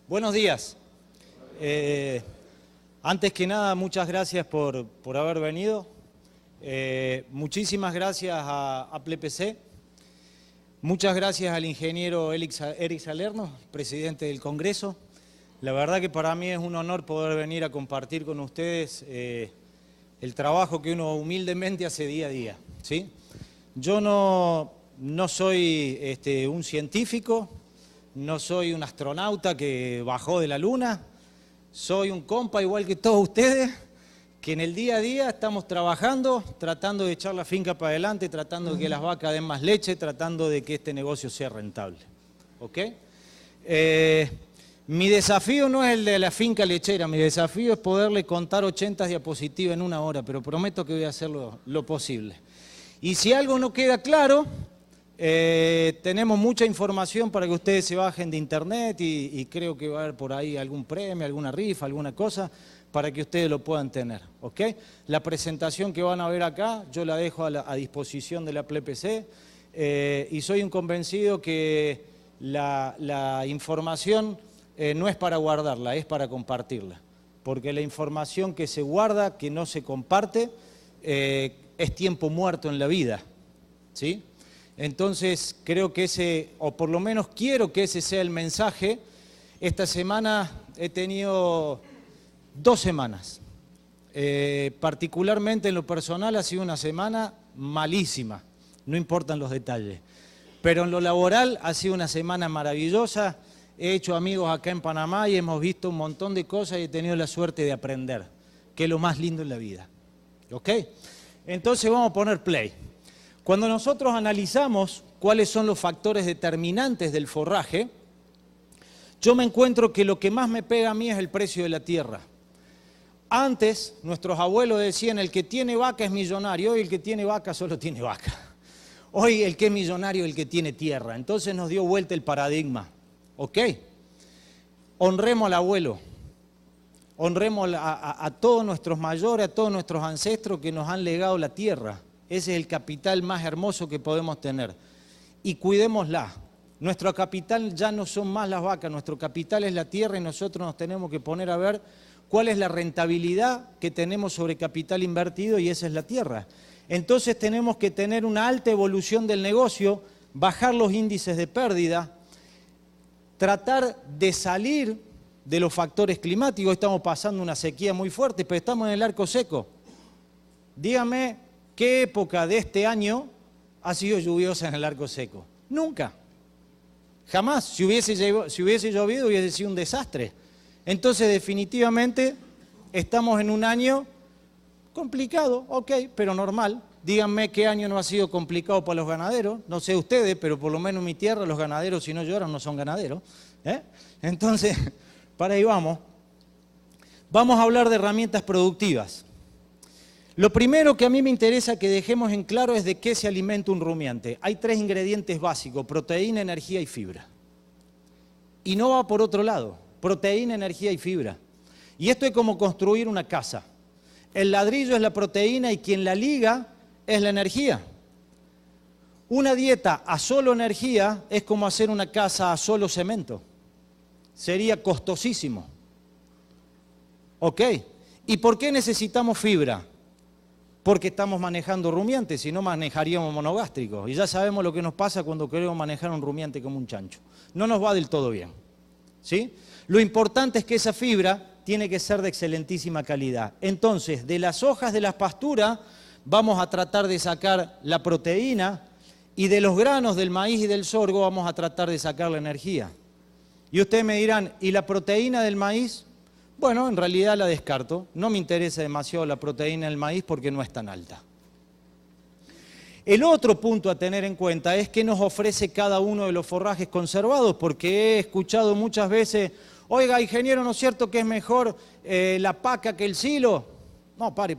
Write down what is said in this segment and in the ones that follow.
Buenos días. Antes que nada, muchas gracias por haber venido. Muchísimas gracias a PLEPC. Muchas gracias al ingeniero Eric Salerno, presidente del Congreso. La verdad que para mí es un honor poder venir a compartir con ustedes el trabajo que uno humildemente hace día a día, ¿sí? Yo no soy un científico, no soy un astronauta que bajó de la luna, soy un compa igual que todos ustedes, que en el día a día estamos trabajando, tratando de echar la finca para adelante, tratando de que las vacas den más leche, tratando de que este negocio sea rentable. ¿Ok? Mi desafío no es el de la finca lechera, mi desafío es poderle contar 80 diapositivas en una hora, pero prometo que voy a hacer lo posible. Y si algo no queda claro, tenemos mucha información para que ustedes se bajen de internet y creo que va a haber por ahí algún premio, alguna rifa, alguna cosa, para que ustedes lo puedan tener, ¿ok? La presentación que van a ver acá, yo la dejo a disposición de la PLEPC y soy un convencido que la información no es para guardarla, es para compartirla, porque la información que se guarda, que no se comparte, es tiempo muerto en la vida, ¿sí? Entonces creo que ese, o por lo menos quiero que ese sea el mensaje. Esta semana he tenido 2 semanas, particularmente en lo personal ha sido una semana malísima, no importan los detalles, pero en lo laboral ha sido una semana maravillosa. He hecho amigos acá en Panamá y hemos visto un montón de cosas y he tenido la suerte de aprender, que es lo más lindo en la vida. ¿Ok? Entonces vamos a poner play. Cuando nosotros analizamos cuáles son los factores determinantes del forraje, yo me encuentro que lo que más me pega a mí es el precio de la tierra. Antes, nuestros abuelos decían, el que tiene vaca es millonario, hoy el que tiene vaca solo tiene vaca. Hoy el que es millonario es el que tiene tierra. Entonces nos dio vuelta el paradigma. ¿Ok? Honremos al abuelo, honremos a todos nuestros mayores, a todos nuestros ancestros que nos han legado la tierra. Ese es el capital más hermoso que podemos tener. Y cuidémosla. Nuestro capital ya no son más las vacas, nuestro capital es la tierra y nosotros nos tenemos que poner a ver cuál es la rentabilidad que tenemos sobre capital invertido y esa es la tierra. Entonces tenemos que tener una alta evolución del negocio, bajar los índices de pérdida, tratar de salir de los factores climáticos. Estamos pasando una sequía muy fuerte, pero estamos en el arco seco. Dígame, ¿qué época de este año ha sido lluviosa en el arco seco? Nunca. Jamás. Si hubiese llovido hubiese sido un desastre. Entonces, definitivamente, estamos en un año complicado, ok, pero normal. Díganme qué año no ha sido complicado para los ganaderos. No sé ustedes, pero por lo menos en mi tierra los ganaderos, si no lloran, no son ganaderos. Entonces, para ahí vamos. Vamos a hablar de herramientas productivas. Lo primero que a mí me interesa que dejemos en claro es de qué se alimenta un rumiante. Hay 3 ingredientes básicos: proteína, energía y fibra. Y no va por otro lado. Proteína, energía y fibra. Y esto es como construir una casa. El ladrillo es la proteína y quien la liga es la energía. Una dieta a solo energía es como hacer una casa a solo cemento. Sería costosísimo. ¿Ok? ¿Y por qué necesitamos fibra? Porque estamos manejando rumiantes, si no manejaríamos monogástricos. Y ya sabemos lo que nos pasa cuando queremos manejar un rumiante como un chancho. No nos va del todo bien. ¿Sí? Lo importante es que esa fibra tiene que ser de excelentísima calidad. Entonces, de las hojas de las pasturas vamos a tratar de sacar la proteína y de los granos del maíz y del sorgo vamos a tratar de sacar la energía. Y ustedes me dirán, ¿y la proteína del maíz? Bueno, en realidad la descarto. No me interesa demasiado la proteína del maíz porque no es tan alta. El otro punto a tener en cuenta es qué nos ofrece cada uno de los forrajes conservados, porque he escuchado muchas veces, oiga, ingeniero, ¿no es cierto que es mejor la paca que el silo? No, pare.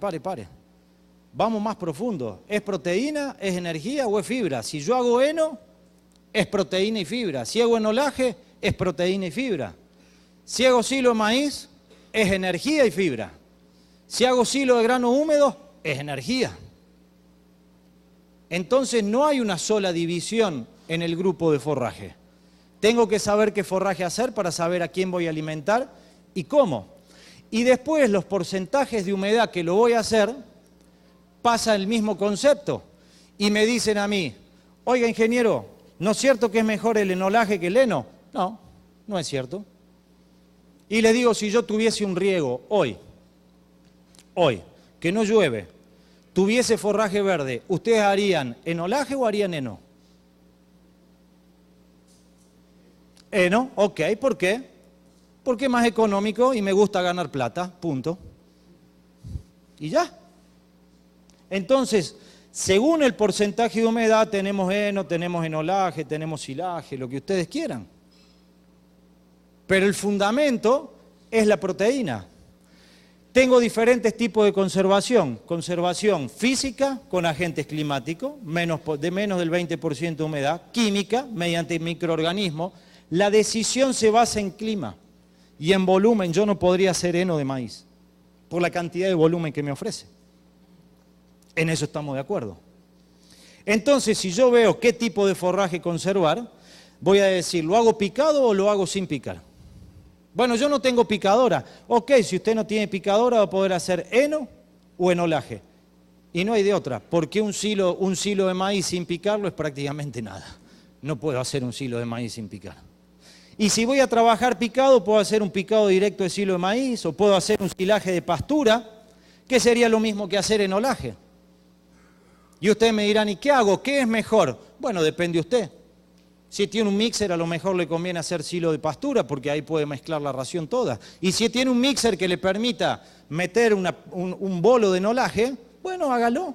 Vamos más profundo. ¿Es proteína, es energía o es fibra? Si yo hago heno, es proteína y fibra. Si hago enolaje, es proteína y fibra. Si hago silo de maíz, es energía y fibra. Si hago silo de grano húmedo, es energía. Entonces no hay una sola división en el grupo de forraje. Tengo que saber qué forraje hacer para saber a quién voy a alimentar y cómo. Y después los porcentajes de humedad que lo voy a hacer, pasa el mismo concepto. Y me dicen a mí, oiga ingeniero, ¿no es cierto que es mejor el enolaje que el heno? No, no es cierto. Y le digo, si yo tuviese un riego hoy, que no llueve, tuviese forraje verde, ¿ustedes harían enolaje o harían heno? Heno, ok, ¿por qué? Porque es más económico y me gusta ganar plata, punto. Y ya. Entonces, según el porcentaje de humedad, tenemos heno, tenemos enolaje, tenemos silaje, lo que ustedes quieran. Pero el fundamento es la proteína. Tengo diferentes tipos de conservación. Conservación física con agentes climáticos, de menos del 20% de humedad. Química, mediante microorganismos. La decisión se basa en clima y en volumen. Yo no podría hacer heno de maíz por la cantidad de volumen que me ofrece. En eso estamos de acuerdo. Entonces, si yo veo qué tipo de forraje conservar, voy a decir, ¿lo hago picado o lo hago sin picar? Bueno, yo no tengo picadora. Ok, si usted no tiene picadora, va a poder hacer heno o enolaje. Y no hay de otra, porque un silo de maíz sin picarlo es prácticamente nada. No puedo hacer un silo de maíz sin picar. Y si voy a trabajar picado, puedo hacer un picado directo de silo de maíz, o puedo hacer un silaje de pastura, que sería lo mismo que hacer enolaje. Y ustedes me dirán, ¿y qué hago? ¿Qué es mejor? Bueno, depende de usted. Si tiene un mixer, a lo mejor le conviene hacer silo de pastura, porque ahí puede mezclar la ración toda. Y si tiene un mixer que le permita meter un bolo de enolaje, bueno, hágalo.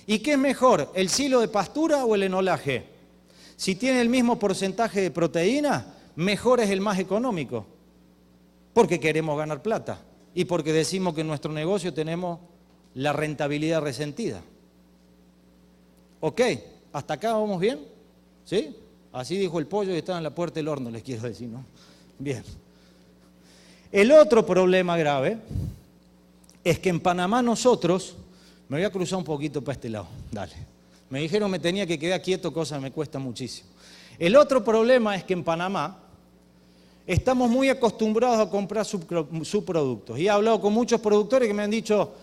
¿Y qué es mejor, el silo de pastura o el enolaje? Si tiene el mismo porcentaje de proteína, mejor es el más económico, porque queremos ganar plata y porque decimos que en nuestro negocio tenemos la rentabilidad resentida. ¿Ok? ¿Hasta acá vamos bien? ¿Sí? Así dijo el pollo y estaba en la puerta del horno, les quiero decir, ¿no? Bien. El otro problema grave es que en Panamá nosotros, me voy a cruzar un poquito para este lado, dale. Me dijeron me tenía que quedar quieto, cosa que me cuesta muchísimo. El otro problema es que en Panamá estamos muy acostumbrados a comprar subproductos. Y he hablado con muchos productores que me han dicho,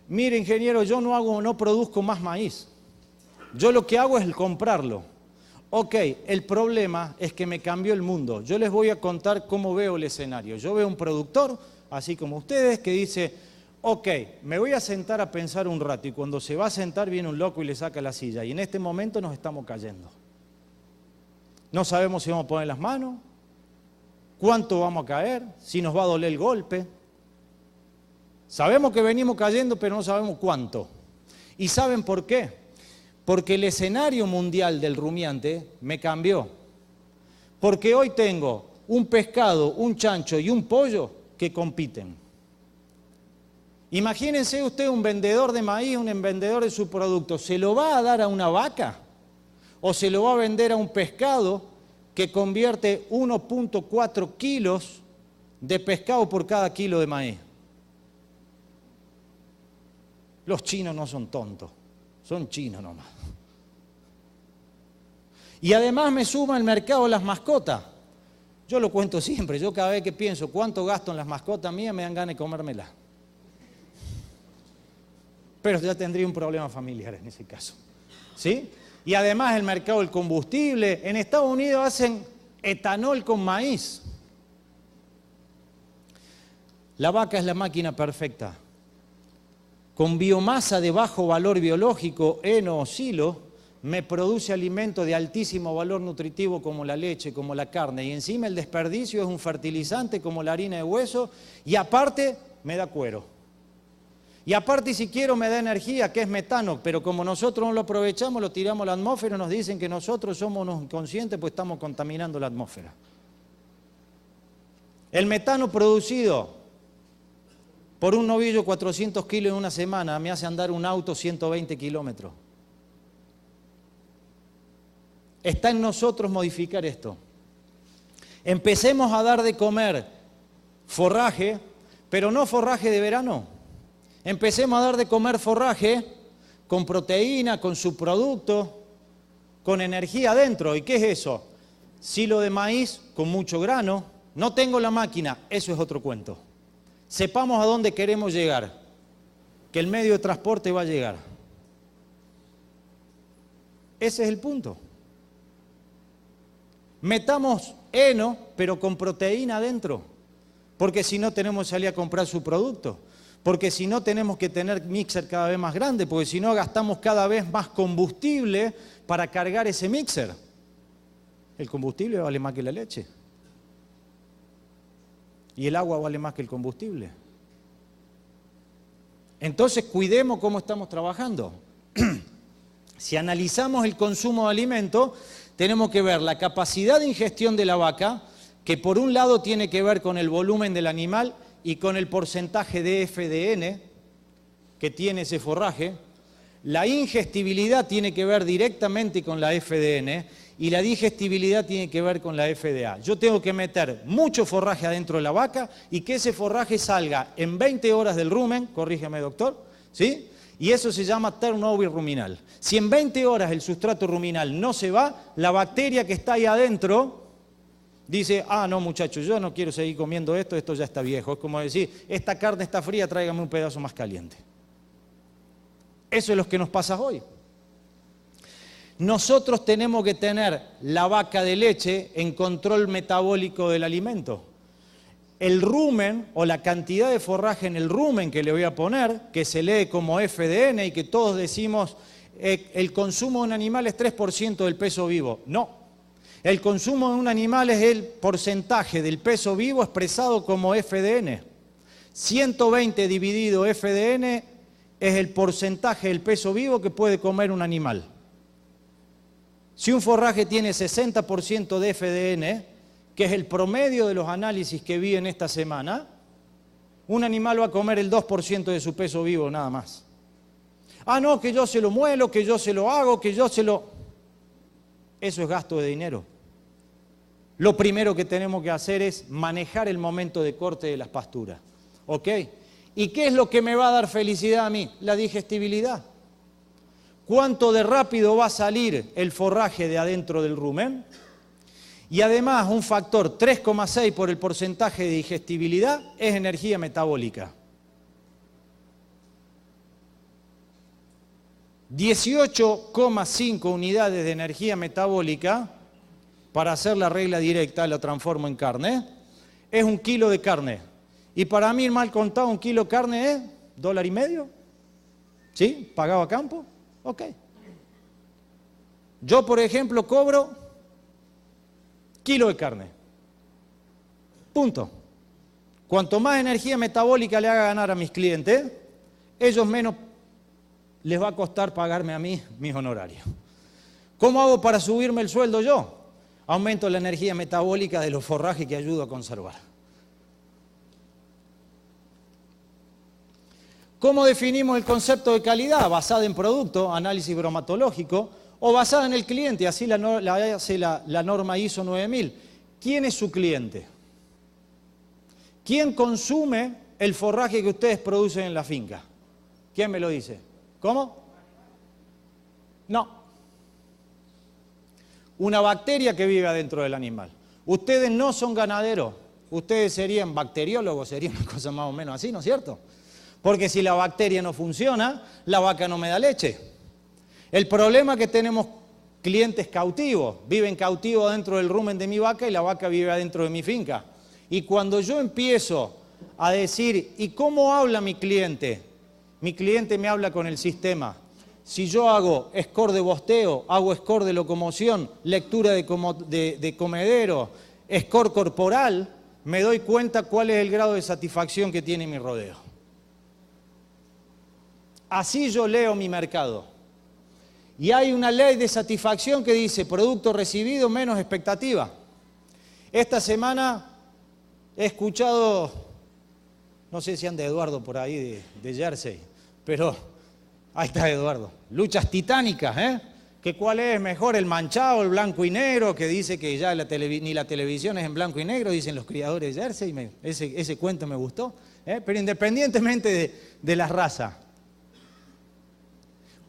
mire ingeniero, yo no produzco más maíz. Yo lo que hago es comprarlo. Ok, el problema es que me cambió el mundo. Yo les voy a contar cómo veo el escenario. Yo veo un productor, así como ustedes, que dice, ok, me voy a sentar a pensar un rato, y cuando se va a sentar viene un loco y le saca la silla. Y en este momento nos estamos cayendo. No sabemos si vamos a poner las manos, cuánto vamos a caer, si nos va a doler el golpe. Sabemos que venimos cayendo, pero no sabemos cuánto. ¿Y saben por qué? Porque el escenario mundial del rumiante me cambió. Porque hoy tengo un pescado, un chancho y un pollo que compiten. Imagínense usted un vendedor de maíz, un vendedor de su producto. ¿Se lo va a dar a una vaca? ¿O se lo va a vender a un pescado que convierte 1.4 kilos de pescado por cada kilo de maíz? Los chinos no son tontos. Son chinos nomás. Y además me suma el mercado las mascotas. Yo lo cuento siempre. Yo cada vez que pienso cuánto gasto en las mascotas mías, me dan ganas de comérmelas. Pero ya tendría un problema familiar en ese caso. ¿Sí? Y además el mercado del combustible. En Estados Unidos hacen etanol con maíz. La vaca es la máquina perfecta. Con biomasa de bajo valor biológico, heno o silo, me produce alimentos de altísimo valor nutritivo como la leche, como la carne. Y encima el desperdicio es un fertilizante como la harina de hueso y aparte me da cuero. Y aparte si quiero me da energía, que es metano, pero como nosotros no lo aprovechamos, lo tiramos a la atmósfera y nos dicen que nosotros somos unos inconscientes pues estamos contaminando la atmósfera. El metano producido por un novillo 400 kilos en una semana me hace andar un auto 120 kilómetros. Está en nosotros modificar esto. Empecemos a dar de comer forraje, pero no forraje de verano. Empecemos a dar de comer forraje con proteína, con subproductos, con energía adentro. ¿Y qué es eso? silo de maíz con mucho grano. No tengo la máquina, eso es otro cuento. Sepamos a dónde queremos llegar, que el medio de transporte va a llegar. Ese es el punto. Metamos heno, pero con proteína adentro, porque si no tenemos que salir a comprar su producto, porque si no tenemos que tener mixer cada vez más grande, porque si no gastamos cada vez más combustible para cargar ese mixer. El combustible vale más que la leche. Y el agua vale más que el combustible. Entonces cuidemos cómo estamos trabajando. Si analizamos el consumo de alimentos, tenemos que ver la capacidad de ingestión de la vaca, que por un lado tiene que ver con el volumen del animal y con el porcentaje de FDN que tiene ese forraje. La ingestibilidad tiene que ver directamente con la FDN y la digestibilidad tiene que ver con la FDA. Yo tengo que meter mucho forraje adentro de la vaca y que ese forraje salga en 20 horas del rumen, corrígeme doctor, ¿sí? Y eso se llama turnover ruminal. Si en 20 horas el sustrato ruminal no se va, la bacteria que está ahí adentro dice, no muchachos, yo no quiero seguir comiendo esto, esto ya está viejo. Es como decir, esta carne está fría, tráigame un pedazo más caliente. Eso es lo que nos pasa hoy. Nosotros tenemos que tener la vaca de leche en control metabólico del alimento. El rumen o la cantidad de forraje en el rumen que le voy a poner, que se lee como FDN y que todos decimos el consumo de un animal es 3% del peso vivo. No, el consumo de un animal es el porcentaje del peso vivo expresado como FDN. 120 dividido FDN es el porcentaje del peso vivo que puede comer un animal. Si un forraje tiene 60% de FDN, que es el promedio de los análisis que vi en esta semana, un animal va a comer el 2% de su peso vivo nada más. No, que yo se lo muelo, que yo se lo hago, que yo se lo... Eso es gasto de dinero. Lo primero que tenemos que hacer es manejar el momento de corte de las pasturas. ¿Ok? ¿Y qué es lo que me va a dar felicidad a mí? La digestibilidad. ¿Cuánto de rápido va a salir el forraje de adentro del rumen? Y además un factor 3,6 por el porcentaje de digestibilidad es energía metabólica. 18,5 unidades de energía metabólica, para hacer la regla directa, la transformo en carne, es 1 kilo de carne. Y para mí, mal contado, 1 kilo de carne es $1.50. ¿Sí? ¿Pagado a campo? Ok. Yo, por ejemplo, cobro kilo de carne. Punto. Cuanto más energía metabólica le haga ganar a mis clientes, ellos menos les va a costar pagarme a mí mis honorarios. ¿Cómo hago para subirme el sueldo yo? Aumento la energía metabólica de los forrajes que ayudo a conservar. ¿Cómo definimos el concepto de calidad? Basada en producto, análisis bromatológico, o basada en el cliente, así hace la norma ISO 9000. ¿Quién es su cliente? ¿Quién consume el forraje que ustedes producen en la finca? ¿Quién me lo dice? ¿Cómo? No. Una bacteria que vive adentro del animal. Ustedes no son ganaderos, ustedes serían bacteriólogos, sería una cosa más o menos así, ¿no es cierto? Porque si la bacteria no funciona, la vaca no me da leche. El problema es que tenemos clientes cautivos, viven cautivos dentro del rumen de mi vaca y la vaca vive adentro de mi finca. Y cuando yo empiezo a decir, ¿y cómo habla mi cliente? Mi cliente me habla con el sistema. Si yo hago score de bosteo, hago score de locomoción, lectura de comedero, score corporal, me doy cuenta cuál es el grado de satisfacción que tiene mi rodeo. Así yo leo mi mercado. Y hay una ley de satisfacción que dice producto recibido menos expectativa. Esta semana he escuchado, no sé si anda Eduardo por ahí de Jersey, pero ahí está Eduardo. Luchas titánicas, ¿eh? Que cuál es mejor, el manchado, el blanco y negro, que dice que ya ni la televisión es en blanco y negro, dicen los criadores de Jersey. Ese cuento me gustó. Pero independientemente de la raza,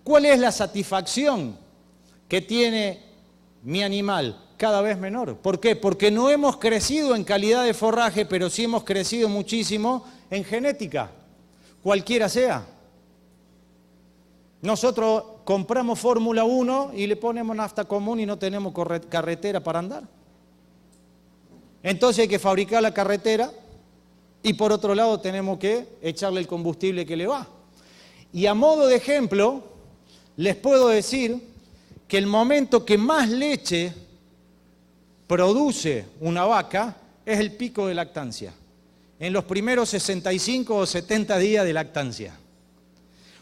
¿cuál es la satisfacción que tiene mi animal cada vez menor. ¿Por qué? Porque no hemos crecido en calidad de forraje, pero sí hemos crecido muchísimo en genética, cualquiera sea. Nosotros compramos Fórmula 1 y le ponemos nafta común y no tenemos carretera para andar. Entonces hay que fabricar la carretera y por otro lado tenemos que echarle el combustible que le va. Y a modo de ejemplo, les puedo decir que el momento que más leche produce una vaca es el pico de lactancia, en los primeros 65 o 70 días de lactancia.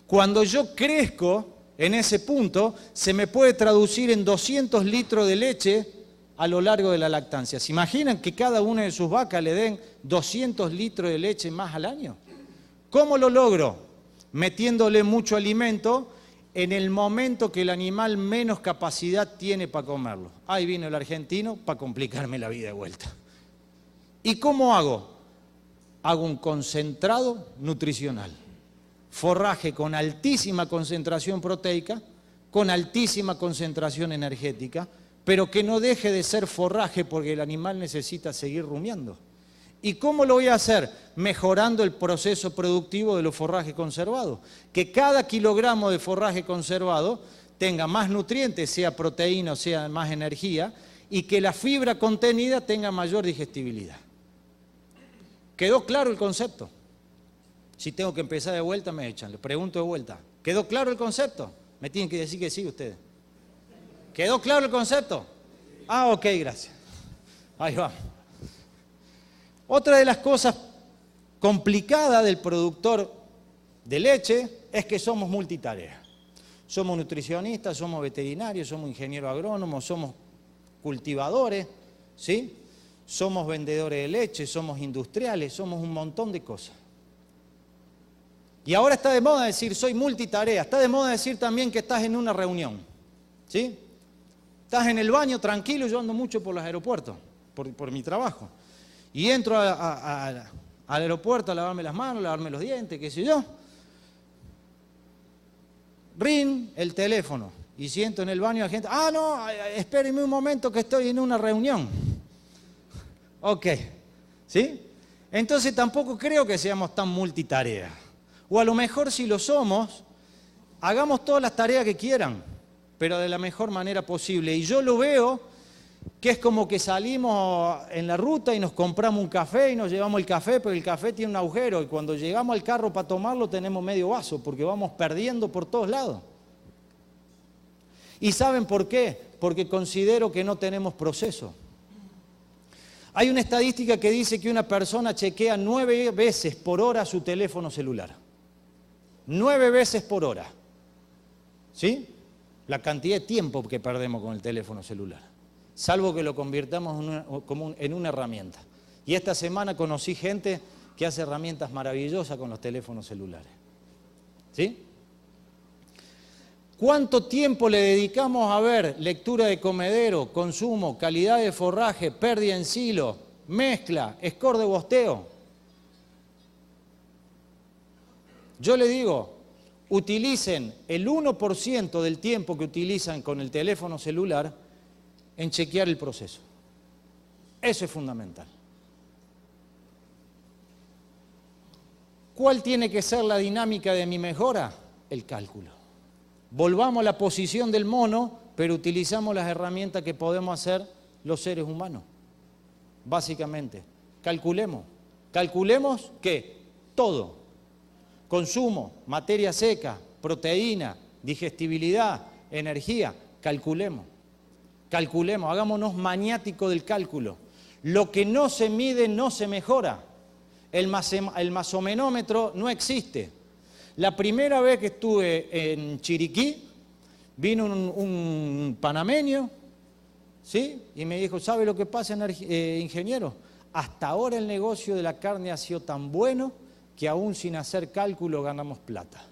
Cuando yo crezco en ese punto, se me puede traducir en 200 litros de leche a lo largo de la lactancia. ¿Se imaginan que cada una de sus vacas le den 200 litros de leche más al año? ¿Cómo lo logro? Metiéndole mucho alimento en el momento que el animal menos capacidad tiene para comerlo. Ahí vino el argentino para complicarme la vida de vuelta. ¿Y cómo hago? Hago un concentrado nutricional. Forraje con altísima concentración proteica, con altísima concentración energética, pero que no deje de ser forraje porque el animal necesita seguir rumiando. ¿Y cómo lo voy a hacer? Mejorando el proceso productivo de los forrajes conservados. Que cada kilogramo de forraje conservado tenga más nutrientes, sea proteína o sea más energía, y que la fibra contenida tenga mayor digestibilidad. ¿Quedó claro el concepto? Si tengo que empezar de vuelta, me echan. Les pregunto de vuelta. ¿Quedó claro el concepto? Me tienen que decir que sí ustedes. ¿Quedó claro el concepto? Ah, ok, gracias. Ahí va. Otra de las cosas complicadas del productor de leche es que somos multitarea. Somos nutricionistas, somos veterinarios, somos ingenieros agrónomos, somos cultivadores, ¿sí? Somos vendedores de leche, somos industriales, somos un montón de cosas. Y ahora está de moda decir, soy multitarea. Está de moda decir también que estás en una reunión, ¿sí? Estás en el baño tranquilo, yo ando mucho por los aeropuertos, por mi trabajo. Y entro al aeropuerto a lavarme las manos, lavarme los dientes, qué sé yo. Ring el teléfono y siento en el baño a la gente, no, espéreme un momento que estoy en una reunión. Ok, ¿sí? Entonces tampoco creo que seamos tan multitarea. O a lo mejor si lo somos, hagamos todas las tareas que quieran, pero de la mejor manera posible. Y yo lo veo que es como que salimos en la ruta y nos compramos un café y nos llevamos el café, pero el café tiene un agujero y cuando llegamos al carro para tomarlo tenemos medio vaso porque vamos perdiendo por todos lados. ¿Y saben por qué? Porque considero que no tenemos proceso. Hay una estadística que dice que una persona chequea 9 veces por hora su teléfono celular. 9 veces por hora. ¿Sí? La cantidad de tiempo que perdemos con el teléfono celular. Salvo que lo convirtamos en una herramienta. Y esta semana conocí gente que hace herramientas maravillosas con los teléfonos celulares. ¿Sí? ¿Cuánto tiempo le dedicamos a ver lectura de comedero, consumo, calidad de forraje, pérdida en silo, mezcla, score de bosteo? Yo le digo, utilicen el 1% del tiempo que utilizan con el teléfono celular en chequear el proceso. Eso es fundamental. ¿Cuál tiene que ser la dinámica de mi mejora? El cálculo. Volvamos a la posición del mono, pero utilizamos las herramientas que podemos hacer los seres humanos. Básicamente, calculemos. ¿Calculemos qué? Todo. Consumo, materia seca, proteína, digestibilidad, energía. Calculemos. Calculemos, hagámonos maniáticos del cálculo. Lo que no se mide no se mejora. El masomenómetro no existe. La primera vez que estuve en Chiriquí, vino un panameño, ¿sí? Y me dijo, ¿sabe lo que pasa, ingeniero? Hasta ahora el negocio de la carne ha sido tan bueno que aún sin hacer cálculo ganamos plata.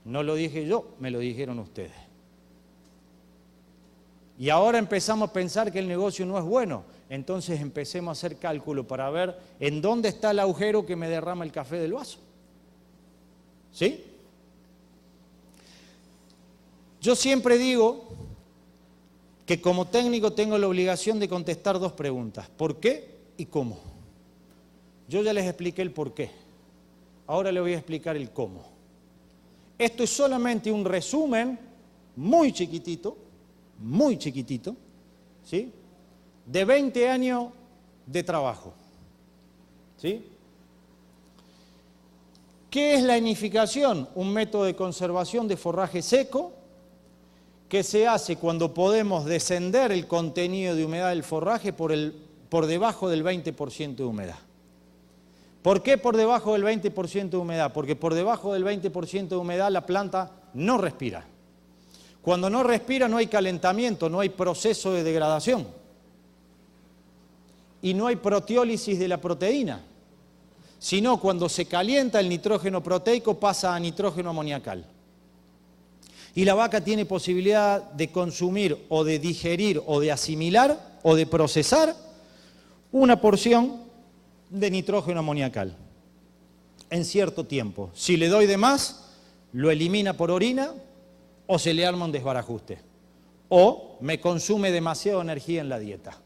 No lo dije yo, me lo dijeron ustedes. Y ahora empezamos a pensar que el negocio no es bueno. Entonces empecemos a hacer cálculo para ver en dónde está el agujero que me derrama el café del vaso. ¿Sí? Yo siempre digo que como técnico tengo la obligación de contestar dos preguntas: ¿por qué y cómo? Yo ya les expliqué el por qué, ahora les voy a explicar el cómo. Esto es solamente un resumen muy chiquitito, ¿sí?, de 20 años de trabajo, ¿sí? ¿Qué es la inificación? Un método de conservación de forraje seco que se hace cuando podemos descender el contenido de humedad del forraje por debajo del 20% de humedad. ¿Por qué por debajo del 20% de humedad? Porque por debajo del 20% de humedad la planta no respira. Cuando no respira no hay calentamiento, no hay proceso de degradación y no hay proteólisis de la proteína, sino cuando se calienta el nitrógeno proteico pasa a nitrógeno amoniacal. Y la vaca tiene posibilidad de consumir o de digerir o de asimilar o de procesar una porción de nitrógeno amoniacal en cierto tiempo. Si le doy de más, lo elimina por orina o se le arma un desbarajuste. O me consume demasiada energía en la dieta.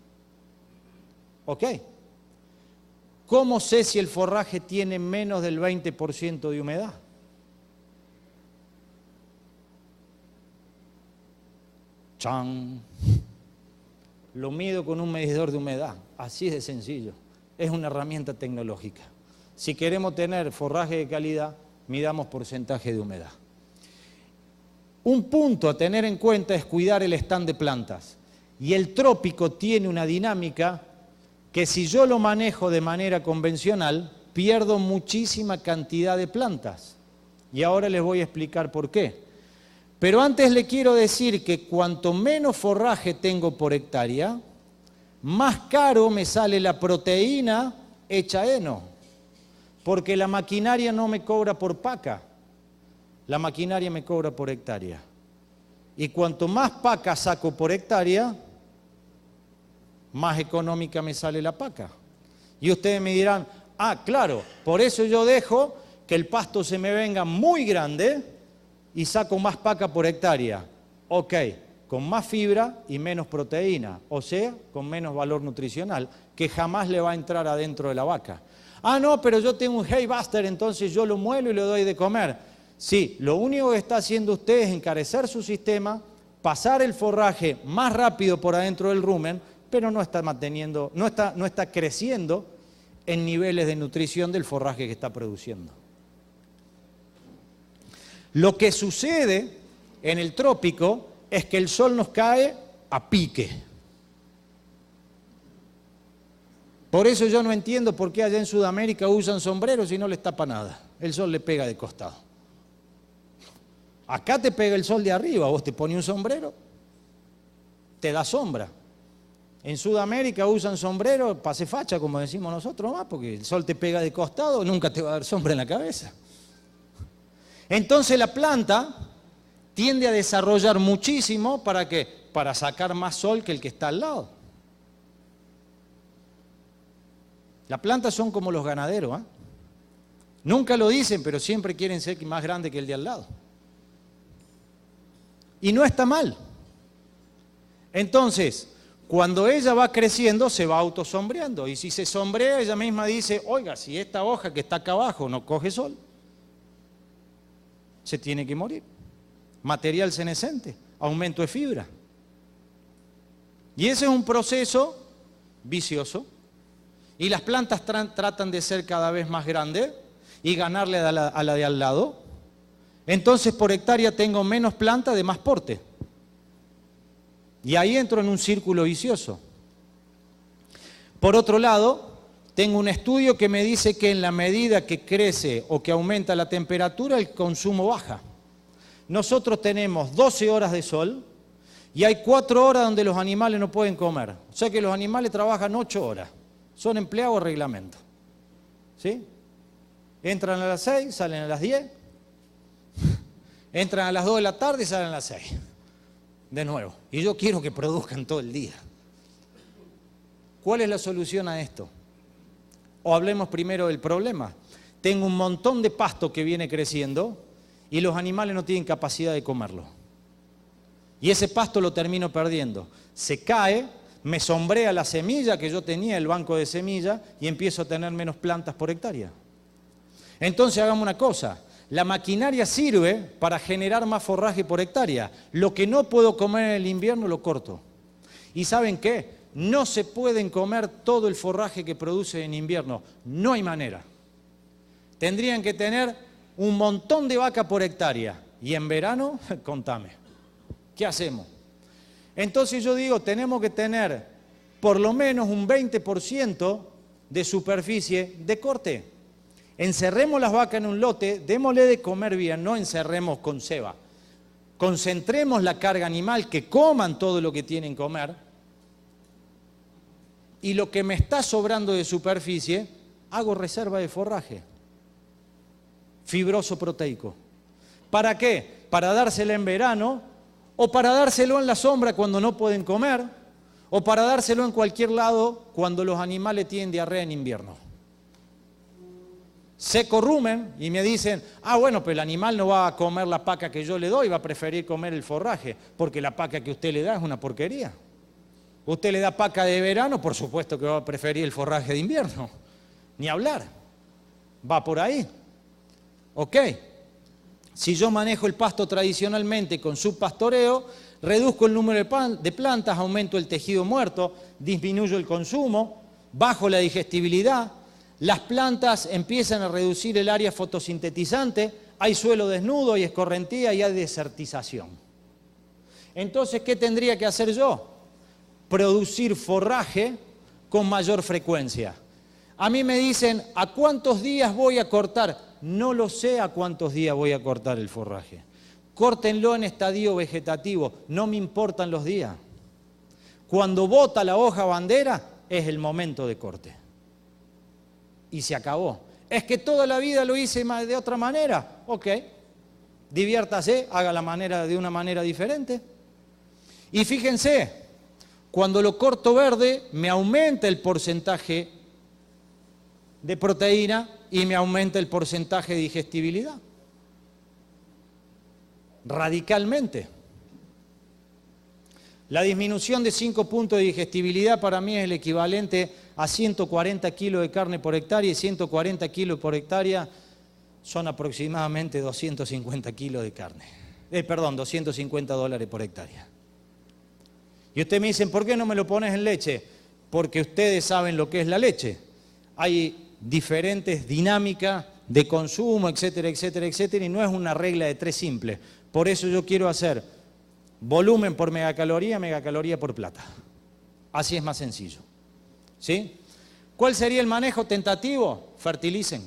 ¿Ok? ¿Cómo sé si el forraje tiene menos del 20% de humedad? ¡Chan! Lo mido con un medidor de humedad. Así de sencillo. Es una herramienta tecnológica. Si queremos tener forraje de calidad, midamos porcentaje de humedad. Un punto a tener en cuenta es cuidar el stand de plantas. Y el trópico tiene una dinámica que si yo lo manejo de manera convencional, pierdo muchísima cantidad de plantas. Y ahora les voy a explicar por qué. Pero antes le quiero decir que cuanto menos forraje tengo por hectárea, más caro me sale la proteína hecha heno. Porque la maquinaria no me cobra por paca, la maquinaria me cobra por hectárea. Y cuanto más paca saco por hectárea, más económica me sale la paca. Y ustedes me dirán, ah, claro, por eso yo dejo que el pasto se me venga muy grande y saco más paca por hectárea. Ok, con más fibra y menos proteína, o sea, con menos valor nutricional, que jamás le va a entrar adentro de la vaca. Ah, no, pero yo tengo un hay buster, entonces yo lo muelo y le doy de comer. Sí, lo único que está haciendo usted es encarecer su sistema, pasar el forraje más rápido por adentro del rumen, pero no está manteniendo, no está creciendo en niveles de nutrición del forraje que está produciendo. Lo que sucede en el trópico es que el sol nos cae a pique. Por eso yo no entiendo por qué allá en Sudamérica usan sombreros y no les tapa nada. El sol le pega de costado. Acá te pega el sol de arriba, vos te pones un sombrero, te da sombra. En Sudamérica usan sombrero, pase facha, como decimos nosotros más, porque el sol te pega de costado, nunca te va a dar sombra en la cabeza. Entonces la planta tiende a desarrollar muchísimo, ¿para qué? Para sacar más sol que el que está al lado. Las plantas son como los ganaderos, ¿eh? Nunca lo dicen, pero siempre quieren ser más grandes que el de al lado. Y no está mal. Entonces, cuando ella va creciendo, se va autosombreando. Y si se sombrea, ella misma dice, oiga, si esta hoja que está acá abajo no coge sol, se tiene que morir. Material senescente, aumento de fibra. Y ese es un proceso vicioso. Y las plantas tratan de ser cada vez más grandes y ganarle a la de al lado. Entonces por hectárea tengo menos planta de más porte. Y ahí entro en un círculo vicioso. Por otro lado, tengo un estudio que me dice que en la medida que crece o que aumenta la temperatura, el consumo baja. Nosotros tenemos 12 horas de sol y hay 4 horas donde los animales no pueden comer. O sea que los animales trabajan 8 horas. Son empleados de reglamento. ¿Sí? Entran a las 6, salen a las 10. Entran a las 2 de la tarde y salen a las 6. De nuevo. Y yo quiero que produzcan todo el día. ¿Cuál es la solución a esto? O hablemos primero del problema. Tengo un montón de pasto que viene creciendo y los animales no tienen capacidad de comerlo. Y ese pasto lo termino perdiendo. Se cae, me sombrea la semilla que yo tenía, el banco de semilla, y empiezo a tener menos plantas por hectárea. Entonces hagamos una cosa, la maquinaria sirve para generar más forraje por hectárea. Lo que no puedo comer en el invierno lo corto. ¿Y saben qué? No se pueden comer todo el forraje que produce en invierno. No hay manera. Tendrían que tener un montón de vaca por hectárea. Y en verano, contame, ¿qué hacemos? Entonces yo digo, tenemos que tener por lo menos un 20% de superficie de corte. Encerremos las vacas en un lote, démosle de comer bien, no encerremos con ceba. Concentremos la carga animal, que coman todo lo que tienen que comer. Y lo que me está sobrando de superficie, hago reserva de forraje. Fibroso proteico. ¿Para qué? Para dársela en verano, o para dárselo en la sombra cuando no pueden comer, o para dárselo en cualquier lado cuando los animales tienen diarrea en invierno. Se corrumen y me dicen, bueno, pero el animal no va a comer la paca que yo le doy, va a preferir comer el forraje, porque la paca que usted le da es una porquería. Usted le da paca de verano, por supuesto que va a preferir el forraje de invierno. Ni hablar. Va por ahí. Ok. Si yo manejo el pasto tradicionalmente con subpastoreo, reduzco el número de plantas, aumento el tejido muerto, disminuyo el consumo, bajo la digestibilidad, las plantas empiezan a reducir el área fotosintetizante, hay suelo desnudo, hay escorrentía y hay desertización. Entonces, ¿qué tendría que hacer yo? Producir forraje con mayor frecuencia. A mí me dicen, ¿a cuántos días voy a cortar? No lo sé a cuántos días voy a cortar el forraje. Córtenlo en estadio vegetativo, no me importan los días. Cuando bota la hoja bandera, es el momento de corte. Y se acabó. Es que toda la vida lo hice de otra manera. Ok, diviértase, haga de una manera diferente. Y fíjense, cuando lo corto verde, me aumenta el porcentaje de proteína y me aumenta el porcentaje de digestibilidad. Radicalmente. La disminución de 5 puntos de digestibilidad para mí es el equivalente a 140 kilos de carne por hectárea, y 140 kilos por hectárea son aproximadamente 250 kilos de carne. $250 por hectárea. Y ustedes me dicen, ¿por qué no me lo pones en leche? Porque ustedes saben lo que es la leche. Hay diferentes dinámicas de consumo, etcétera, etcétera, etcétera, y no es una regla de 3 simple. Por eso yo quiero hacer volumen por megacaloría, megacaloría por plata. Así es más sencillo. ¿Sí? ¿Cuál sería el manejo tentativo? Fertilicen.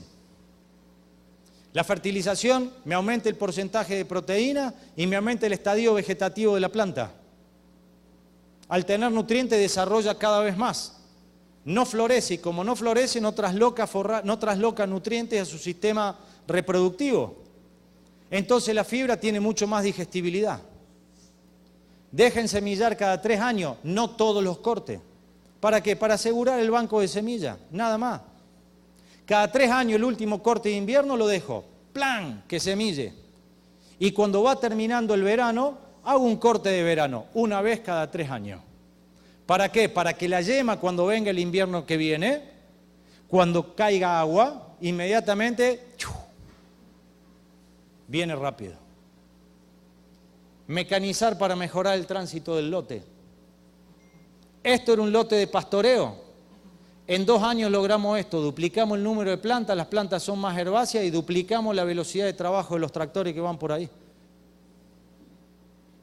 La fertilización me aumenta el porcentaje de proteína y me aumenta el estadio vegetativo de la planta. Al tener nutrientes desarrolla cada vez más. No florece, y como no florece no trasloca nutrientes a su sistema reproductivo. Entonces la fibra tiene mucho más digestibilidad. Dejen semillar cada 3 años, no todos los cortes. ¿Para qué? Para asegurar el banco de semilla, nada más. Cada 3 años el último corte de invierno lo dejo, ¡plan!, que semille. Y cuando va terminando el verano, hago un corte de verano, una vez cada 3 años. ¿Para qué? Para que la yema, cuando venga el invierno que viene, cuando caiga agua, inmediatamente viene rápido. Mecanizar para mejorar el tránsito del lote. Esto era un lote de pastoreo. En 2 años logramos esto, duplicamos el número de plantas, las plantas son más herbáceas y duplicamos la velocidad de trabajo de los tractores que van por ahí.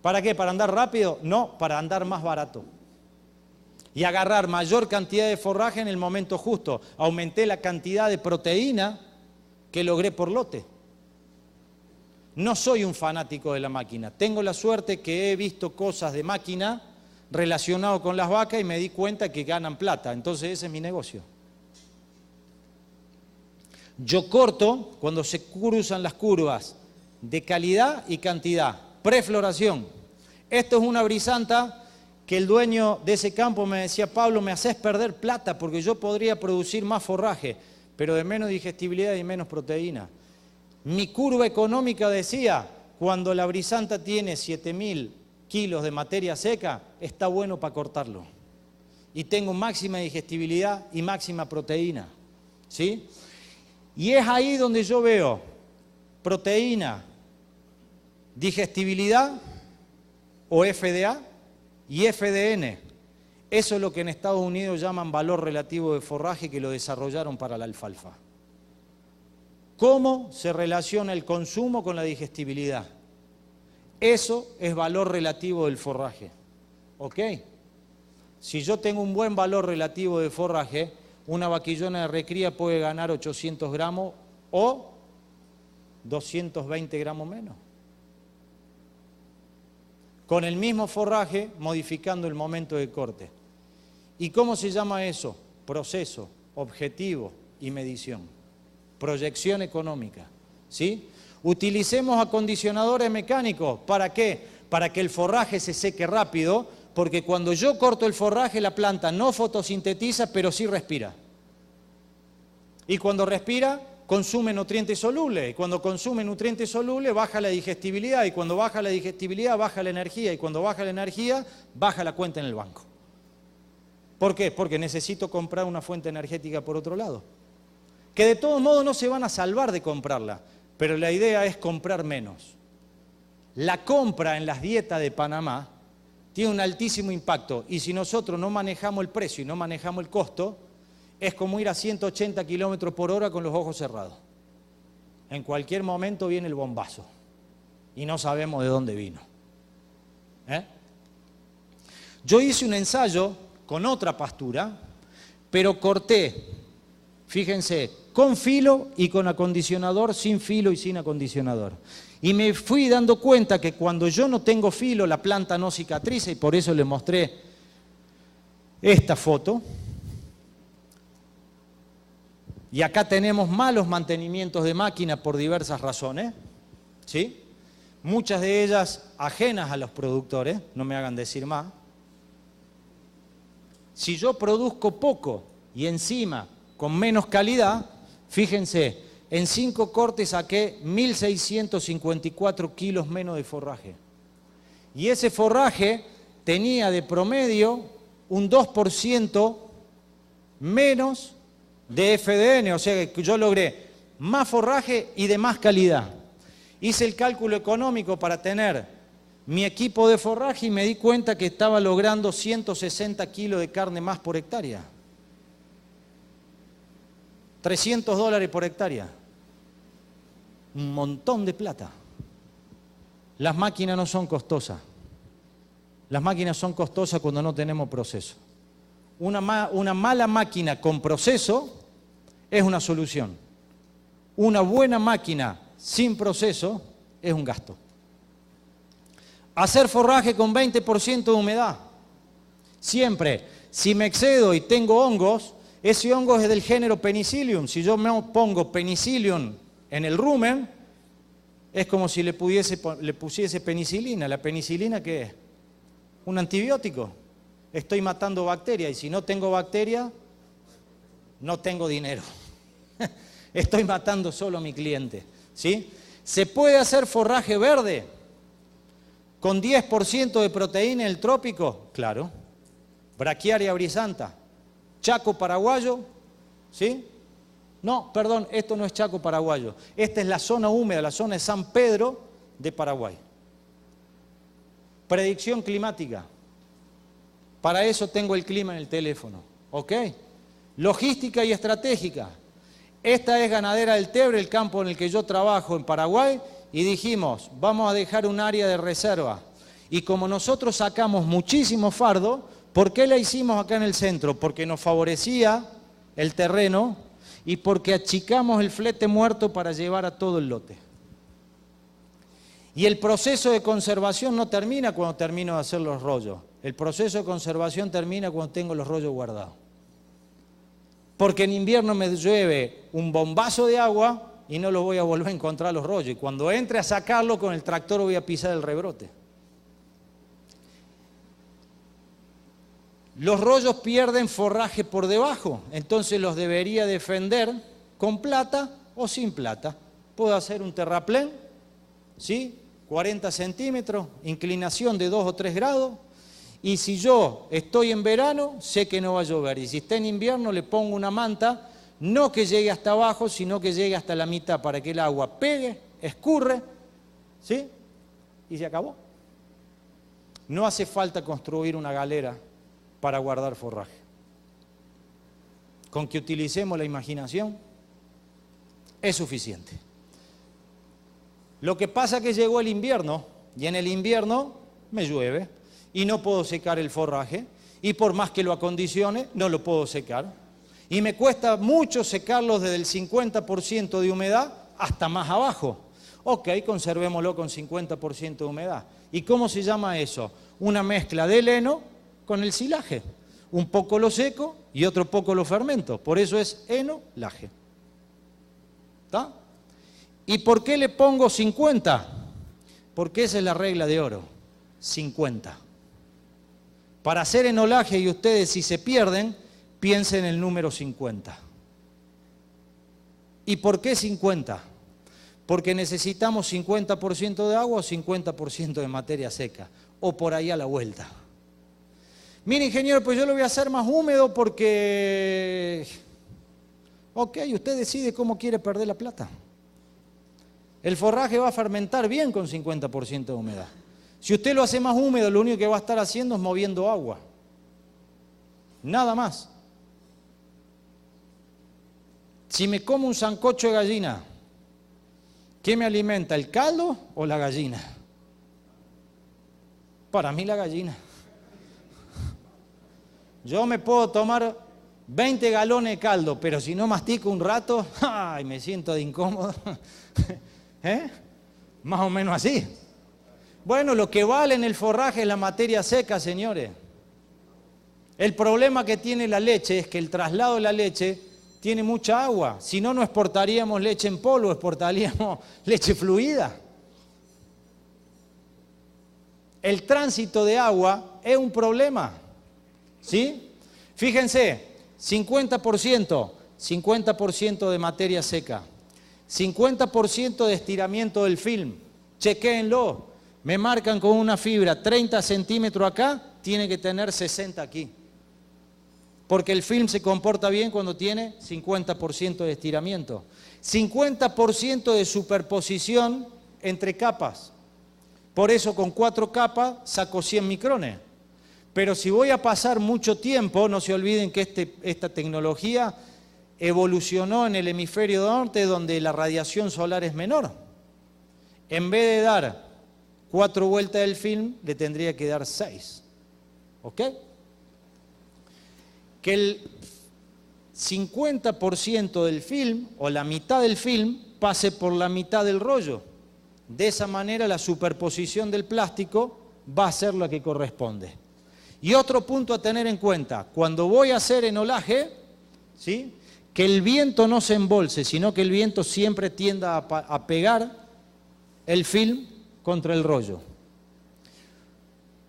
¿Para qué? ¿Para andar rápido? No, para andar más barato. Y agarrar mayor cantidad de forraje en el momento justo. Aumenté la cantidad de proteína que logré por lote. No soy un fanático de la máquina. Tengo la suerte que he visto cosas de máquina relacionado con las vacas y me di cuenta que ganan plata. Entonces ese es mi negocio. Yo corto cuando se cruzan las curvas de calidad y cantidad. Prefloración. Esto es una brisanta que el dueño de ese campo me decía, Pablo, me haces perder plata porque yo podría producir más forraje, pero de menos digestibilidad y menos proteína. Mi curva económica decía, cuando la brisanta tiene 7.000 kilos de materia seca, está bueno para cortarlo. Y tengo máxima digestibilidad y máxima proteína, ¿sí? Y es ahí donde yo veo proteína, digestibilidad o FDA y FDN. Eso es lo que en Estados Unidos llaman valor relativo de forraje, que lo desarrollaron para la alfalfa. ¿Cómo se relaciona el consumo con la digestibilidad? Eso es valor relativo del forraje. ¿Ok? Si yo tengo un buen valor relativo de forraje, una vaquillona de recría puede ganar 800 gramos o 220 gramos menos. Con el mismo forraje, modificando el momento de corte. ¿Y cómo se llama eso? Proceso, objetivo y medición. Proyección económica. ¿Sí? Utilicemos acondicionadores mecánicos. ¿Para qué? Para que el forraje se seque rápido, porque cuando yo corto el forraje, la planta no fotosintetiza, pero sí respira. Y cuando respira, consume nutrientes solubles. Y cuando consume nutrientes solubles, baja la digestibilidad. Y cuando baja la digestibilidad, baja la energía. Y cuando baja la energía, baja la cuenta en el banco. ¿Por qué? Porque necesito comprar una fuente energética por otro lado. Que de todos modos no se van a salvar de comprarla, pero la idea es comprar menos. La compra en las dietas de Panamá tiene un altísimo impacto, y si nosotros no manejamos el precio y no manejamos el costo, es como ir a 180 kilómetros por hora con los ojos cerrados. En cualquier momento viene el bombazo y no sabemos de dónde vino. Yo hice un ensayo con otra pastura, pero corté, fíjense, con filo y con acondicionador, sin filo y sin acondicionador. Y me fui dando cuenta que cuando yo no tengo filo, la planta no cicatriza, y por eso le mostré esta foto. Y acá tenemos malos mantenimientos de máquina por diversas razones, ¿sí? Muchas de ellas ajenas a los productores, no me hagan decir más. Si yo produzco poco y encima con menos calidad, fíjense, en 5 cortes saqué 1.654 kilos menos de forraje. Y ese forraje tenía de promedio un 2% menos de FDN, o sea que yo logré más forraje y de más calidad. Hice el cálculo económico para tener mi equipo de forraje y me di cuenta que estaba logrando 160 kilos de carne más por hectárea. $300 por hectárea. Un montón de plata. Las máquinas no son costosas. Las máquinas son costosas cuando no tenemos proceso. Una mala máquina con proceso es una solución. Una buena máquina sin proceso es un gasto. Hacer forraje con 20% de humedad. Siempre, si me excedo y tengo hongos, ese hongo es del género Penicillium. Si yo me pongo Penicillium en el rumen, es como si le pusiese penicilina. ¿La penicilina qué es? Un antibiótico. Estoy matando bacterias, y si no tengo bacterias, no tengo dinero. Estoy matando solo a mi cliente, ¿sí? ¿Se puede hacer forraje verde con 10% de proteína en el trópico? Claro. Brachiaria brisanta. Chaco paraguayo, ¿sí? No, perdón, esto no es Chaco paraguayo. Esta es la zona húmeda, la zona de San Pedro de Paraguay. Predicción climática. Para eso tengo el clima en el teléfono, ¿ok? Logística y estratégica. Esta es Ganadera del Tebre, el campo en el que yo trabajo en Paraguay, y dijimos, vamos a dejar un área de reserva. Y como nosotros sacamos muchísimo fardo, ¿por qué la hicimos acá en el centro? Porque nos favorecía el terreno y porque achicamos el flete muerto para llevar a todo el lote. Y el proceso de conservación no termina cuando termino de hacer los rollos. El proceso de conservación termina cuando tengo los rollos guardados. Porque en invierno me llueve un bombazo de agua y no los voy a volver a encontrar los rollos. Y cuando entre a sacarlo con el tractor voy a pisar el rebrote. Los rollos pierden forraje por debajo, entonces los debería defender con plata o sin plata. Puedo hacer un terraplén, ¿sí? 40 centímetros, inclinación de 2 o 3 grados, y si yo estoy en verano, sé que no va a llover, y si está en invierno le pongo una manta, no que llegue hasta abajo, sino que llegue hasta la mitad para que el agua pegue, escurre, ¿sí? Y se acabó. No hace falta construir una galera para guardar forraje. Con que utilicemos la imaginación es suficiente. Lo que pasa es que llegó el invierno y en el invierno me llueve y no puedo secar el forraje y por más que lo acondicione no lo puedo secar y me cuesta mucho secarlo desde el 50% de humedad hasta más abajo. Ok, conservémoslo con 50% de humedad. ¿Y cómo se llama eso? Una mezcla de heno con el silaje. Un poco lo seco y otro poco lo fermento. Por eso es heno-laje. ¿Está? ¿Y por qué le pongo 50? Porque esa es la regla de oro. 50. Para hacer enolaje, y ustedes si se pierden, piensen en el número 50. ¿Y por qué 50? Porque necesitamos 50% de agua o 50% de materia seca. O por ahí a la vuelta. Mire, ingeniero, pues yo lo voy a hacer más húmedo porque... Ok, usted decide cómo quiere perder la plata. El forraje va a fermentar bien con 50% de humedad. Si usted lo hace más húmedo, lo único que va a estar haciendo es moviendo agua. Nada más. Si me como un sancocho de gallina, ¿qué me alimenta, el caldo o la gallina? Para mí la gallina. Yo me puedo tomar 20 galones de caldo, pero si no mastico un rato, ¡ay! Me siento de incómodo. Más o menos así. Bueno, lo que vale en el forraje es la materia seca, señores. El problema que tiene la leche es que el traslado de la leche tiene mucha agua. Si no, no exportaríamos leche en polvo, exportaríamos leche fluida. El tránsito de agua es un problema. ¿Sí? Fíjense, 50% de materia seca, 50% de estiramiento del film. Chequéenlo. Me marcan con una fibra 30 centímetros acá, tiene que tener 60 aquí. Porque el film se comporta bien cuando tiene 50% de estiramiento. 50% de superposición entre capas. Por eso con 4 capas saco 100 micrones. Pero si voy a pasar mucho tiempo, no se olviden que esta tecnología evolucionó en el hemisferio norte donde la radiación solar es menor. En vez de dar 4 vueltas del film, le tendría que dar 6. ¿Ok? Que el 50% del film o la mitad del film pase por la mitad del rollo. De esa manera la superposición del plástico va a ser la que corresponde. Y otro punto a tener en cuenta, cuando voy a hacer enolaje, ¿sí?, que el viento no se embolse, sino que el viento siempre tienda a pegar el film contra el rollo.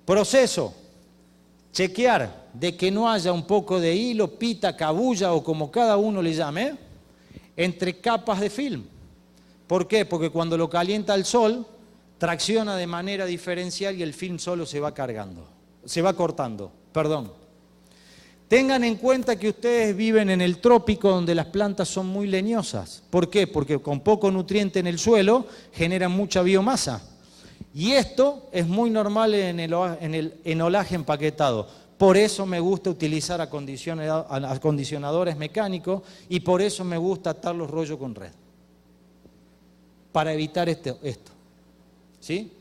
Proceso, chequear de que no haya un poco de hilo, pita, cabulla o como cada uno le llame, entre capas de film. ¿Por qué? Porque cuando lo calienta el sol, tracciona de manera diferencial y el film solo se va cortando. Tengan en cuenta que ustedes viven en el trópico donde las plantas son muy leñosas. ¿Por qué? Porque con poco nutriente en el suelo generan mucha biomasa. Y esto es muy normal en el enolaje empaquetado. Por eso me gusta utilizar acondicionadores mecánicos y por eso me gusta atar los rollos con red. Para evitar esto. ¿Sí?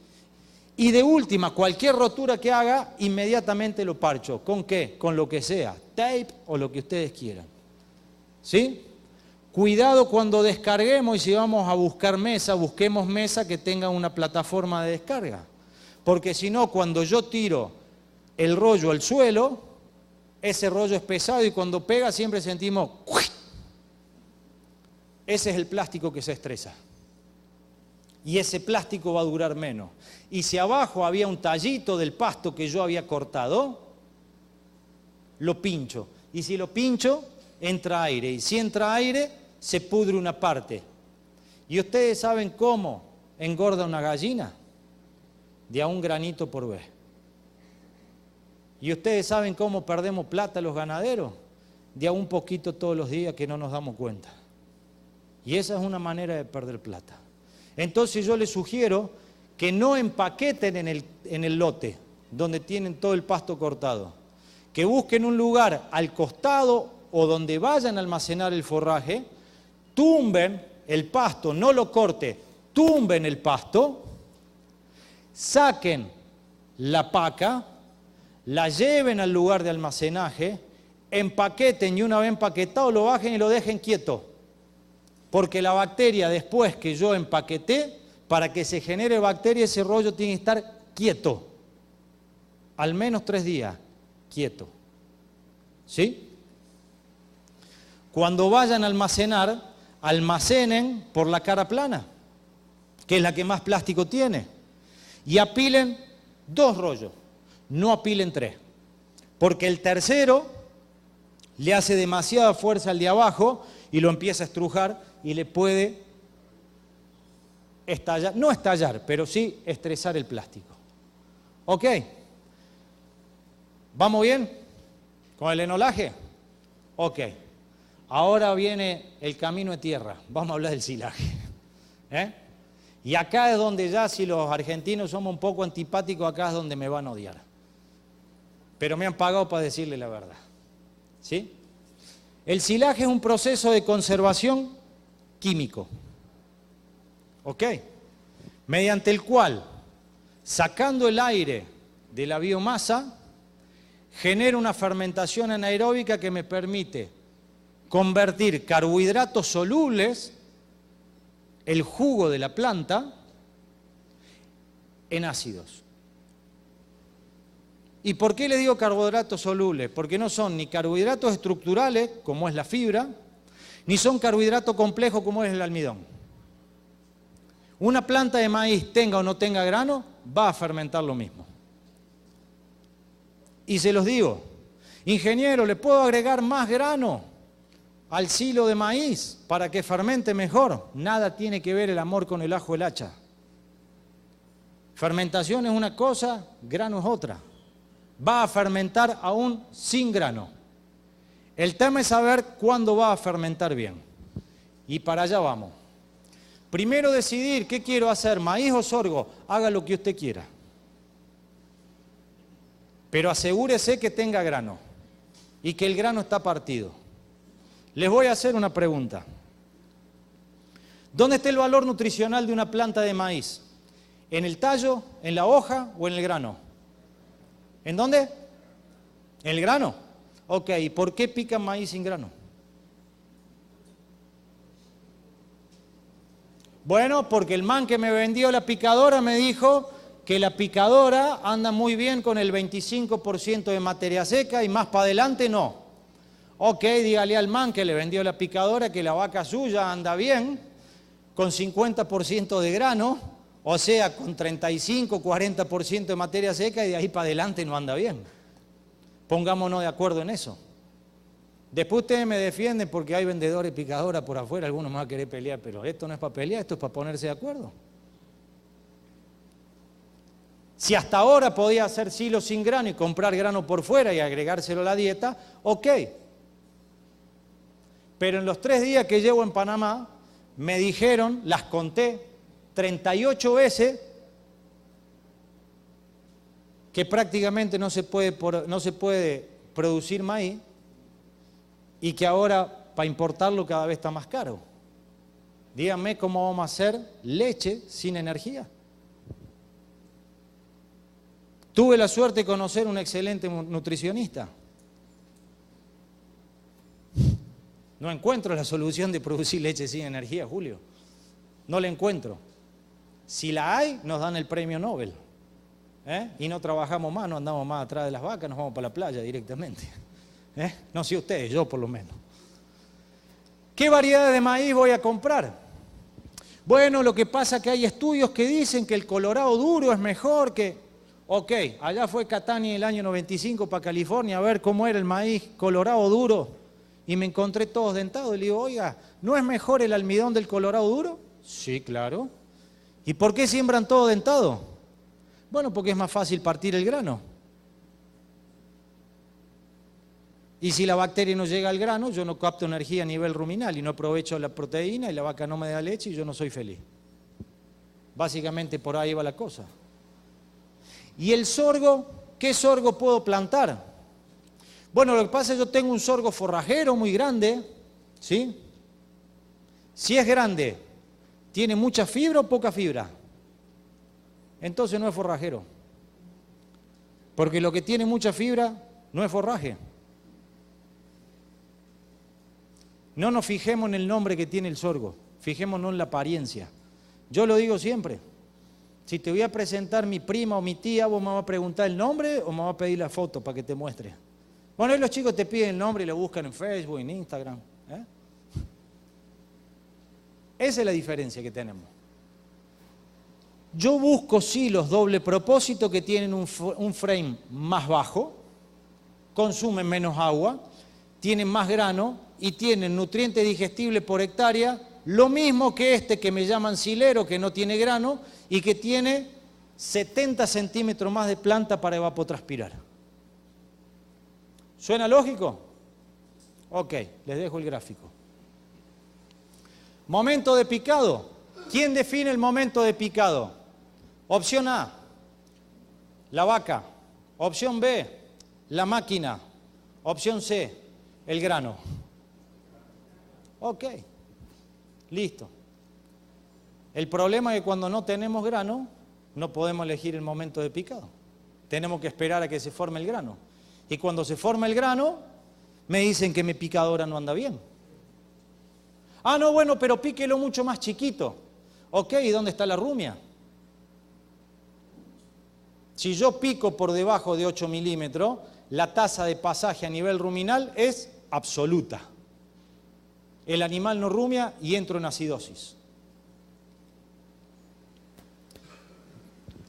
Y de última, cualquier rotura que haga, inmediatamente lo parcho. ¿Con qué? Con lo que sea, tape o lo que ustedes quieran. ¿Sí? Cuidado cuando descarguemos y si vamos a buscar mesa, busquemos mesa que tenga una plataforma de descarga. Porque si no, cuando yo tiro el rollo al suelo, ese rollo es pesado y cuando pega siempre sentimos... Ese es el plástico que se estresa. Y ese plástico va a durar menos. Y si abajo había un tallito del pasto que yo había cortado, lo pincho. Y si lo pincho, entra aire. Y si entra aire, se pudre una parte. ¿Y ustedes saben cómo engorda una gallina? de a un granito por vez. ¿Y ustedes saben cómo perdemos plata los ganaderos? De a un poquito todos los días que no nos damos cuenta. Y esa es una manera de perder plata. Entonces yo les sugiero que no empaqueten en el lote donde tienen todo el pasto cortado. Que busquen un lugar al costado o donde vayan a almacenar el forraje, tumben el pasto, no lo corten, tumben el pasto, saquen la paca, la lleven al lugar de almacenaje, empaqueten y una vez empaquetado lo bajen y lo dejen quieto. Porque la bacteria, después que yo empaqueté, para que se genere bacteria, ese rollo tiene que estar quieto. Al menos 3 días, quieto. ¿Sí? Cuando vayan a almacenar, almacenen por la cara plana, que es la que más plástico tiene. Y apilen 2 rollos, no apilen 3. Porque el tercero le hace demasiada fuerza al de abajo y lo empieza a estrujar y le puede estallar, no estallar, pero sí estresar el plástico. ¿Ok? ¿Vamos bien con el enolaje? Ok. Ahora viene el camino de tierra. Vamos a hablar del silaje. Y acá es donde ya, si los argentinos somos un poco antipáticos, acá es donde me van a odiar. Pero me han pagado para decirle la verdad. ¿Sí? El silaje es un proceso de conservación químico. ¿Ok? Mediante el cual, sacando el aire de la biomasa, genera una fermentación anaeróbica que me permite convertir carbohidratos solubles, el jugo de la planta, en ácidos. ¿Y por qué les digo carbohidratos solubles? Porque no son ni carbohidratos estructurales, como es la fibra, ni son carbohidratos complejos, como es el almidón. Una planta de maíz, tenga o no tenga grano, va a fermentar lo mismo. Y se los digo, ingeniero, ¿le puedo agregar más grano al silo de maíz para que fermente mejor? Nada tiene que ver el amor con el ajo y el hacha. Fermentación es una cosa, grano es otra. Va a fermentar aún sin grano. El tema es saber cuándo va a fermentar bien. Y para allá vamos. Primero decidir qué quiero hacer, maíz o sorgo, haga lo que usted quiera. Pero asegúrese que tenga grano y que el grano está partido. Les voy a hacer una pregunta. ¿Dónde está el valor nutricional de una planta de maíz? ¿En el tallo, en la hoja o en el grano? ¿En dónde? ¿En el grano? Ok, ¿y por qué pican maíz sin grano? Bueno, porque el man que me vendió la picadora me dijo que la picadora anda muy bien con el 25% de materia seca y más para adelante no. Ok, dígale al man que le vendió la picadora que la vaca suya anda bien con 50% de grano, o sea, con 35-40% de materia seca y de ahí para adelante no anda bien. Pongámonos de acuerdo en eso. Después ustedes me defienden porque hay vendedores y picadoras por afuera, algunos me van a querer pelear, pero esto no es para pelear, esto es para ponerse de acuerdo. Si hasta ahora podía hacer silos sin grano y comprar grano por fuera y agregárselo a la dieta, ok. Pero en los 3 días que llevo en Panamá, me dijeron, las conté 38 veces, que prácticamente no se puede producir maíz y que ahora para importarlo cada vez está más caro. Díganme cómo vamos a hacer leche sin energía. Tuve la suerte de conocer un excelente nutricionista. No encuentro la solución de producir leche sin energía, Julio. No la encuentro. Si la hay, nos dan el premio Nobel. Y no trabajamos más, no andamos más atrás de las vacas, nos vamos para la playa directamente. No sé ustedes, yo por lo menos. ¿Qué variedades de maíz voy a comprar? Bueno, lo que pasa es que hay estudios que dicen que el colorado duro es mejor que... Ok, allá fue Catani el año 95 para California a ver cómo era el maíz colorado duro y me encontré todos dentados y le digo, oiga, ¿no es mejor el almidón del colorado duro? Sí, claro. ¿Y por qué siembran todo dentado? Bueno, porque es más fácil partir el grano. Y si la bacteria no llega al grano, yo no capto energía a nivel ruminal y no aprovecho la proteína y la vaca no me da leche y yo no soy feliz. Básicamente por ahí va la cosa. ¿Y el sorgo? ¿Qué sorgo puedo plantar? Bueno, lo que pasa es que yo tengo un sorgo forrajero muy grande, ¿sí? Si es grande, ¿tiene mucha fibra o poca fibra? Entonces no es forrajero. Porque lo que tiene mucha fibra no es forraje. No nos fijemos en el nombre que tiene el sorgo, fijémonos en la apariencia. Yo lo digo siempre. Si te voy a presentar mi prima o mi tía, vos me vas a preguntar el nombre o me vas a pedir la foto para que te muestre. Bueno, los chicos te piden el nombre y lo buscan en Facebook, en Instagram. Esa es la diferencia que tenemos. Yo busco silos doble propósito que tienen un frame más bajo, consumen menos agua, tienen más grano y tienen nutrientes digestibles por hectárea, lo mismo que este que me llaman silero, que no tiene grano y que tiene 70 centímetros más de planta para evapotranspirar. ¿Suena lógico? Ok, les dejo el gráfico. Momento de picado. ¿Quién define el momento de picado? Opción A, la vaca. Opción B, la máquina. Opción C, el grano. Ok, listo. El problema es que cuando no tenemos grano, no podemos elegir el momento de picado. Tenemos que esperar a que se forme el grano. Y cuando se forma el grano, me dicen que mi picadora no anda bien. Ah, no, bueno, pero píquelo mucho más chiquito. Ok, ¿y dónde está la rumia? Si yo pico por debajo de 8 milímetros, la tasa de pasaje a nivel ruminal es absoluta. El animal no rumia y entro en acidosis.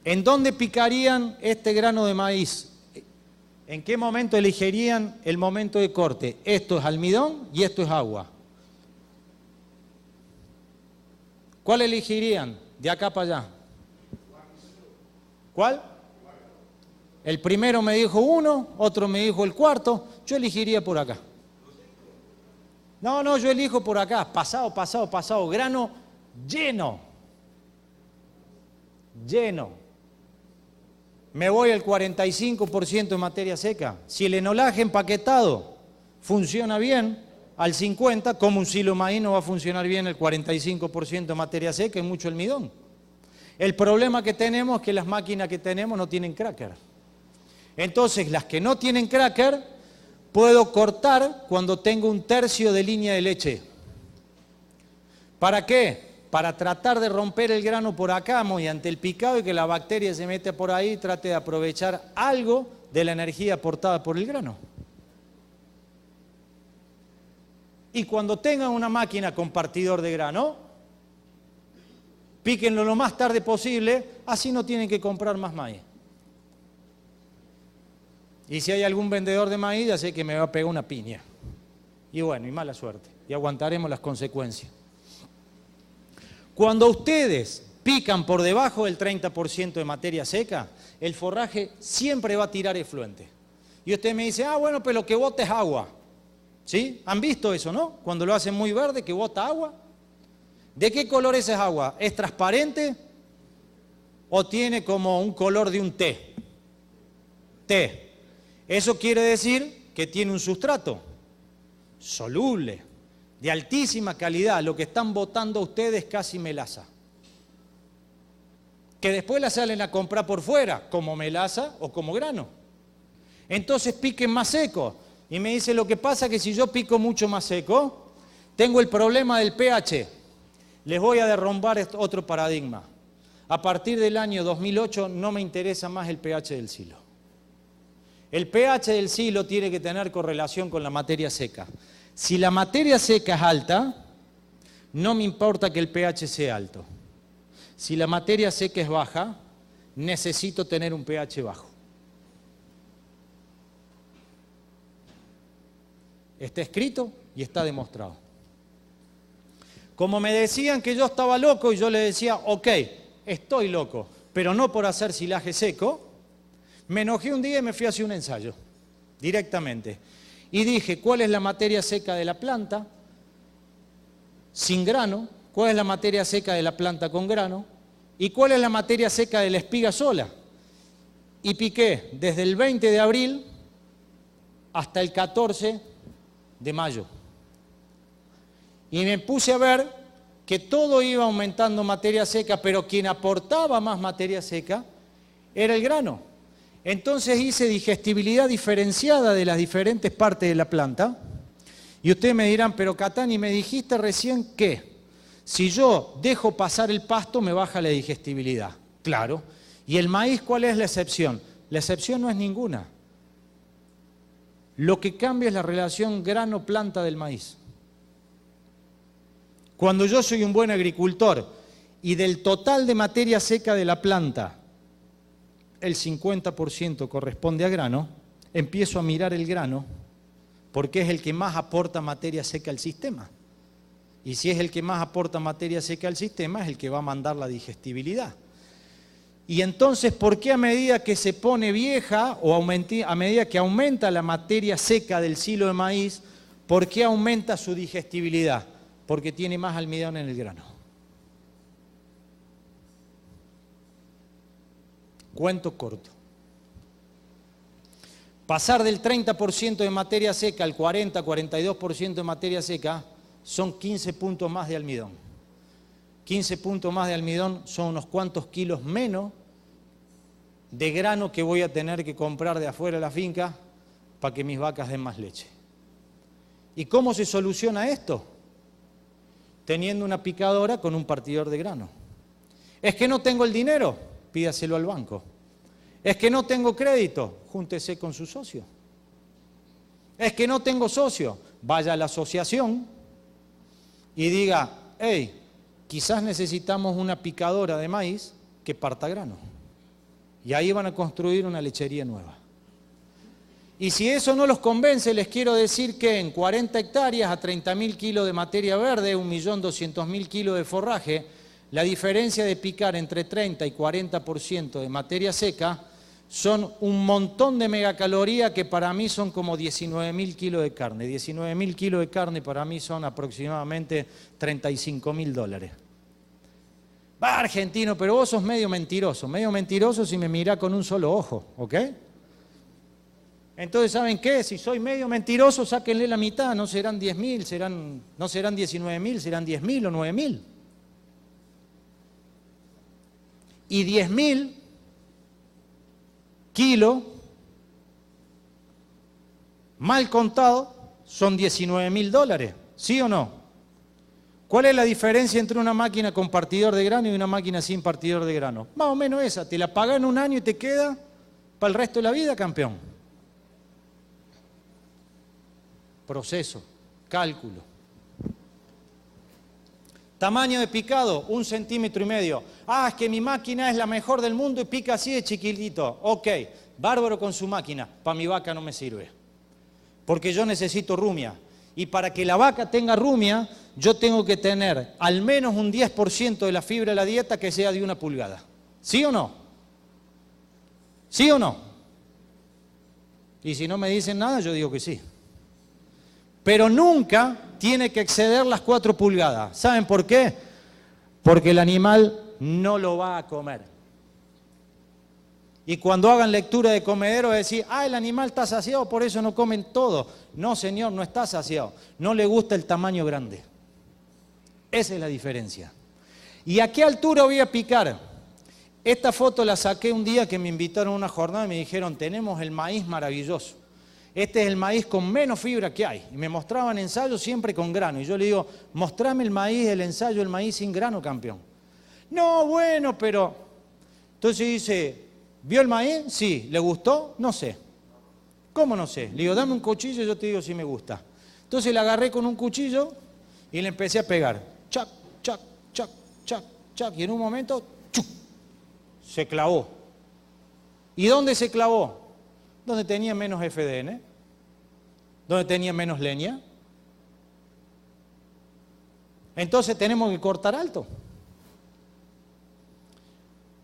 ¿En dónde picarían este grano de maíz? ¿En qué momento elegirían el momento de corte? Esto es almidón y esto es agua. ¿Cuál elegirían de acá para allá? ¿Cuál? El primero me dijo uno, otro me dijo el cuarto. Yo elegiría por acá. No, yo elijo por acá. Pasado. Grano lleno. Lleno. Me voy al 45% de materia seca. Si el enolaje empaquetado funciona bien, al 50%, como un silo maíz no va a funcionar bien el 45% de materia seca y mucho almidón. El problema que tenemos es que las máquinas que tenemos no tienen cracker. Entonces, las que no tienen cracker, puedo cortar cuando tengo un tercio de línea de leche. ¿Para qué? Para tratar de romper el grano por acá, mediante el picado y que la bacteria se mete por ahí y trate de aprovechar algo de la energía aportada por el grano. Y cuando tengan una máquina con partidor de grano, píquenlo lo más tarde posible, así no tienen que comprar más maíz. Y si hay algún vendedor de maíz, ya sé que me va a pegar una piña. Y bueno, y mala suerte. Y aguantaremos las consecuencias. Cuando ustedes pican por debajo del 30% de materia seca, el forraje siempre va a tirar efluente. Y usted me dice, bueno, pero lo que bota es agua. ¿Sí? ¿Han visto eso, no? Cuando lo hacen muy verde, que bota agua. ¿De qué color es esa agua? ¿Es transparente o tiene como un color de un té? Té. Eso quiere decir que tiene un sustrato soluble, de altísima calidad. Lo que están botando ustedes es casi melaza. Que después la salen a comprar por fuera, como melaza o como grano. Entonces piquen más seco. Y me dice, lo que pasa es que si yo pico mucho más seco, tengo el problema del pH. Les voy a derrumbar otro paradigma. A partir del año 2008 no me interesa más el pH del silo. El pH del silo tiene que tener correlación con la materia seca. Si la materia seca es alta, no me importa que el pH sea alto. Si la materia seca es baja, necesito tener un pH bajo. Está escrito y está demostrado. Como me decían que yo estaba loco y yo les decía, ok, estoy loco, pero no por hacer silaje seco, me enojé un día y me fui a hacer un ensayo, directamente. Y dije, ¿cuál es la materia seca de la planta sin grano? ¿Cuál es la materia seca de la planta con grano? ¿Y cuál es la materia seca de la espiga sola? Y piqué desde el 20 de abril hasta el 14 de mayo. Y me puse a ver que todo iba aumentando materia seca, pero quien aportaba más materia seca era el grano. Entonces hice digestibilidad diferenciada de las diferentes partes de la planta. Y ustedes me dirán, pero Catani, me dijiste recién que si yo dejo pasar el pasto me baja la digestibilidad. Claro. ¿Y el maíz cuál es la excepción? La excepción no es ninguna. Lo que cambia es la relación grano-planta del maíz. Cuando yo soy un buen agricultor y del total de materia seca de la planta, el 50% corresponde a grano, empiezo a mirar el grano porque es el que más aporta materia seca al sistema. Y si es el que más aporta materia seca al sistema, es el que va a mandar la digestibilidad. Y entonces, ¿por qué a medida que se pone vieja o a medida que aumenta la materia seca del silo de maíz, por qué aumenta su digestibilidad? Porque tiene más almidón en el grano. Cuento corto. Pasar del 30% de materia seca al 40-42% de materia seca son 15 puntos más de almidón. 15 puntos más de almidón son unos cuantos kilos menos de grano que voy a tener que comprar de afuera de la finca para que mis vacas den más leche. ¿Y cómo se soluciona esto? Teniendo una picadora con un partidor de grano. Es que no tengo el dinero, pídaselo al banco. Es que no tengo crédito, júntese con su socio. Es que no tengo socio, vaya a la asociación y diga, hey, quizás necesitamos una picadora de maíz que parta grano. Y ahí van a construir una lechería nueva. Y si eso no los convence, les quiero decir que en 40 hectáreas a 30.000 kilos de materia verde, 1.200.000 kilos de forraje, la diferencia de picar entre 30 y 40% de materia seca son un montón de megacalorías que para mí son como 19.000 kilos de carne. 19.000 kilos de carne para mí son aproximadamente $35.000. Va, argentino, pero vos sos medio mentiroso si me mirás con un solo ojo, ¿ok? Entonces, ¿saben qué? Si soy medio mentiroso, sáquenle la mitad, no serán 10.000, no serán 19.000, serán 10.000 o 9.000. Y 10.000 kilos, mal contado, son $19.000, ¿sí o no? ¿Cuál es la diferencia entre una máquina con partidor de grano y una máquina sin partidor de grano? Más o menos esa, te la pagan en un año y te queda para el resto de la vida, campeón. Proceso, cálculo. Tamaño de picado, 1,5 centímetros. Ah, es que mi máquina es la mejor del mundo y pica así de chiquitito. Ok, bárbaro con su máquina, para mi vaca no me sirve. Porque yo necesito rumia. Y para que la vaca tenga rumia, yo tengo que tener al menos un 10% de la fibra de la dieta que sea de 1 pulgada. ¿Sí o no? ¿Sí o no? Y si no me dicen nada, yo digo que sí. Pero nunca tiene que exceder las 4 pulgadas. ¿Saben por qué? Porque el animal no lo va a comer. Y cuando hagan lectura de comedero, decir, el animal está saciado, por eso no comen todo. No, señor, no está saciado. No le gusta el tamaño grande. Esa es la diferencia. ¿Y a qué altura voy a picar? Esta foto la saqué un día que me invitaron a una jornada y me dijeron, tenemos el maíz maravilloso. Este es el maíz con menos fibra que hay. Y me mostraban ensayos siempre con grano. Y yo le digo, mostrame el maíz, el ensayo, el maíz sin grano, campeón. No, bueno, pero... Entonces dice, ¿vio el maíz? Sí. ¿Le gustó? No sé. ¿Cómo no sé? Le digo, dame un cuchillo y yo te digo si me gusta. Entonces le agarré con un cuchillo y le empecé a pegar. Chac, chac, chac, chac, chac. Y en un momento, ¡chuc!, se clavó. ¿Y dónde se clavó? Donde tenía menos FDN, donde tenía menos leña. Entonces tenemos que cortar alto.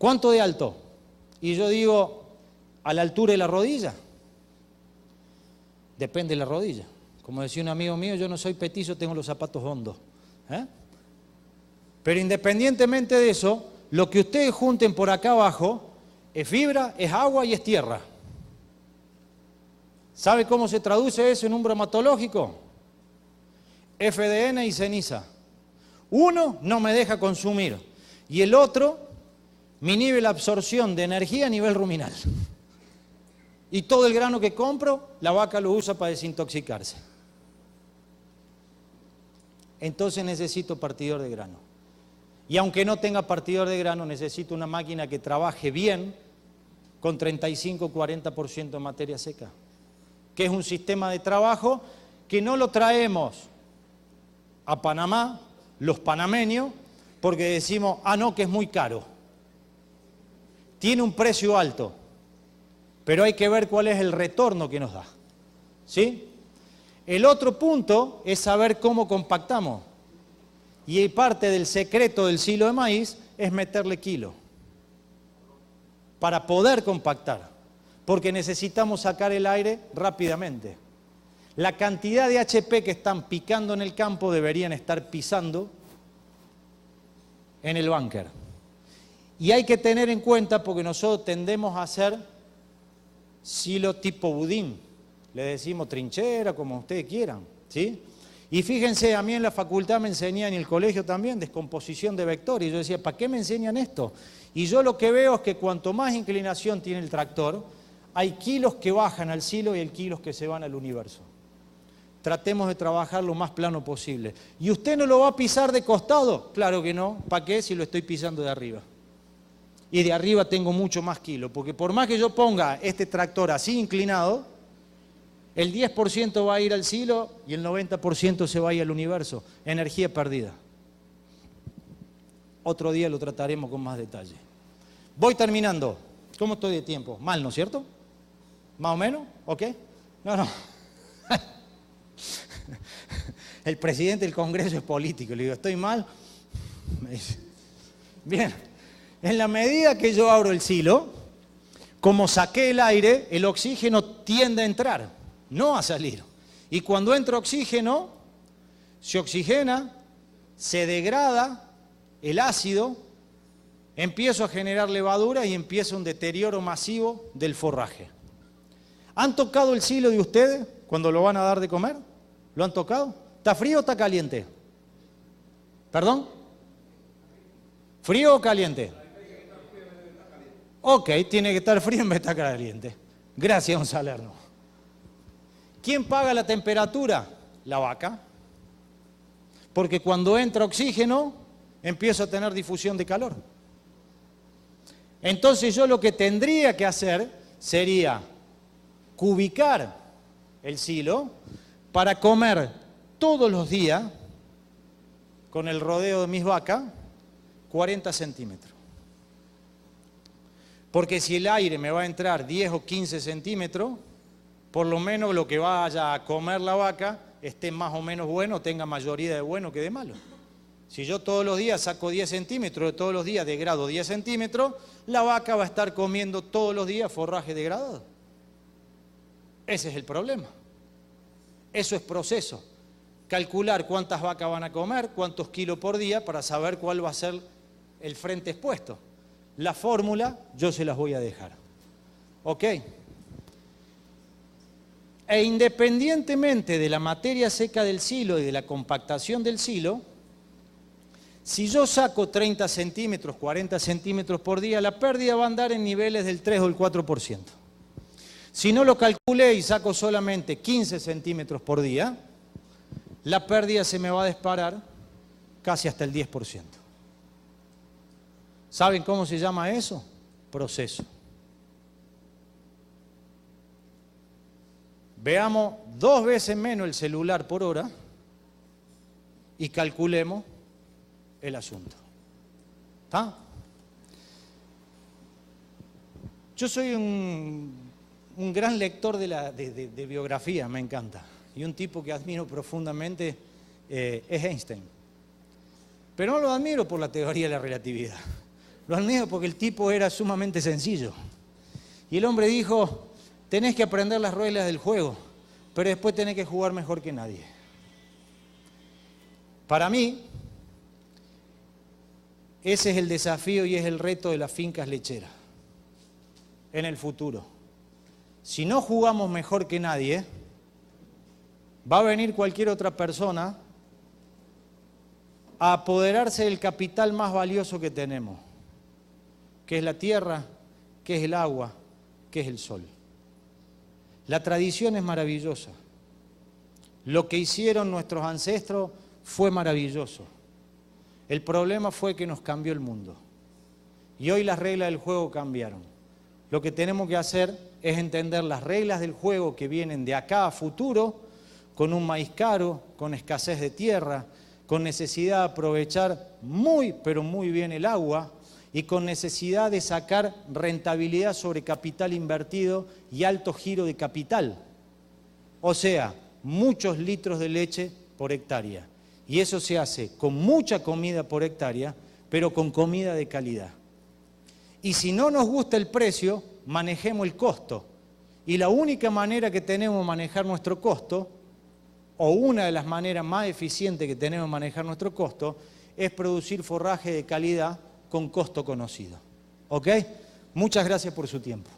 ¿Cuánto de alto? Y yo digo, a la altura de la rodilla. Depende de la rodilla. Como decía un amigo mío, yo no soy petizo, tengo los zapatos hondos. Pero independientemente de eso, lo que ustedes junten por acá abajo es fibra, es agua y es tierra. ¿Sabe cómo se traduce eso en un bromatológico? FDN y ceniza. Uno no me deja consumir y el otro me inhibe la absorción de energía a nivel ruminal. Y todo el grano que compro, la vaca lo usa para desintoxicarse. Entonces necesito partidor de grano. Y aunque no tenga partidor de grano, necesito una máquina que trabaje bien con 35-40% de materia seca. Que es un sistema de trabajo que no lo traemos a Panamá, los panameños, porque decimos, no, que es muy caro. Tiene un precio alto, pero hay que ver cuál es el retorno que nos da. ¿Sí? El otro punto es saber cómo compactamos. Y parte del secreto del silo de maíz es meterle kilo para poder compactar, porque necesitamos sacar el aire rápidamente. La cantidad de HP que están picando en el campo deberían estar pisando en el búnker. Y hay que tener en cuenta, porque nosotros tendemos a hacer silo tipo budín, le decimos trinchera, como ustedes quieran, ¿sí? Y fíjense, a mí en la facultad me enseñan, y en el colegio también, descomposición de vectores. Y yo decía, ¿para qué me enseñan esto? Y yo lo que veo es que cuanto más inclinación tiene el tractor, hay kilos que bajan al silo y hay kilos que se van al universo. Tratemos de trabajar lo más plano posible. ¿Y usted no lo va a pisar de costado? Claro que no. ¿Para qué si lo estoy pisando de arriba? Y de arriba tengo mucho más kilos, porque por más que yo ponga este tractor así inclinado, el 10% va a ir al silo y el 90% se va a ir al universo. Energía perdida. Otro día lo trataremos con más detalle. Voy terminando. ¿Cómo estoy de tiempo? Mal, ¿no es cierto? ¿Más o menos? ¿Ok? No. El presidente del Congreso es político. Le digo, ¿estoy mal? Me dice, bien. En la medida que yo abro el silo, como saqué el aire, el oxígeno tiende a entrar, no a salir. Y cuando entra oxígeno, se oxigena, se degrada el ácido, empiezo a generar levadura y empieza un deterioro masivo del forraje. ¿Han tocado el silo de ustedes cuando lo van a dar de comer? ¿Lo han tocado? ¿Está frío o está caliente? ¿Perdón? ¿Frío o caliente? Ok, tiene que estar frío en vez de estar caliente. Gracias, don Salerno. ¿Quién paga la temperatura? La vaca. Porque cuando entra oxígeno, empiezo a tener difusión de calor. Entonces yo lo que tendría que hacer sería cubicar el silo para comer todos los días, con el rodeo de mis vacas, 40 centímetros. Porque si el aire me va a entrar 10 o 15 centímetros, por lo menos lo que vaya a comer la vaca esté más o menos bueno, tenga mayoría de bueno que de malo. Si yo todos los días saco 10 centímetros, todos los días degrado 10 centímetros, la vaca va a estar comiendo todos los días forraje degradado. Ese es el problema. Eso es proceso. Calcular cuántas vacas van a comer, cuántos kilos por día, para saber cuál va a ser el frente expuesto. La fórmula yo se las voy a dejar. ¿Ok? E independientemente de la materia seca del silo y de la compactación del silo, si yo saco 30 centímetros, 40 centímetros por día, la pérdida va a andar en niveles del 3 o el 4%. Si no lo calculé y saco solamente 15 centímetros por día, la pérdida se me va a disparar casi hasta el 10%. ¿Saben cómo se llama eso? Proceso. Veamos 2 veces menos el celular por hora y calculemos el asunto. ¿Está? Yo soy un gran lector de biografía, me encanta. Y un tipo que admiro profundamente es Einstein. Pero no lo admiro por la teoría de la relatividad. Lo admiro porque el tipo era sumamente sencillo. Y el hombre dijo, tenés que aprender las reglas del juego, pero después tenés que jugar mejor que nadie. Para mí, ese es el desafío y es el reto de las fincas lecheras en el futuro. Si no jugamos mejor que nadie, va a venir cualquier otra persona a apoderarse del capital más valioso que tenemos, que es la tierra, que es el agua, que es el sol. La tradición es maravillosa. Lo que hicieron nuestros ancestros fue maravilloso. El problema fue que nos cambió el mundo. Y hoy las reglas del juego cambiaron. Lo que tenemos que hacer es entender las reglas del juego que vienen de acá a futuro, con un maíz caro, con escasez de tierra, con necesidad de aprovechar muy, pero muy bien el agua y con necesidad de sacar rentabilidad sobre capital invertido y alto giro de capital. O sea, muchos litros de leche por hectárea. Y eso se hace con mucha comida por hectárea, pero con comida de calidad. Y si no nos gusta el precio, manejemos el costo. Y la única manera que tenemos de manejar nuestro costo, o una de las maneras más eficientes que tenemos de manejar nuestro costo, es producir forraje de calidad con costo conocido. ¿Ok? Muchas gracias por su tiempo.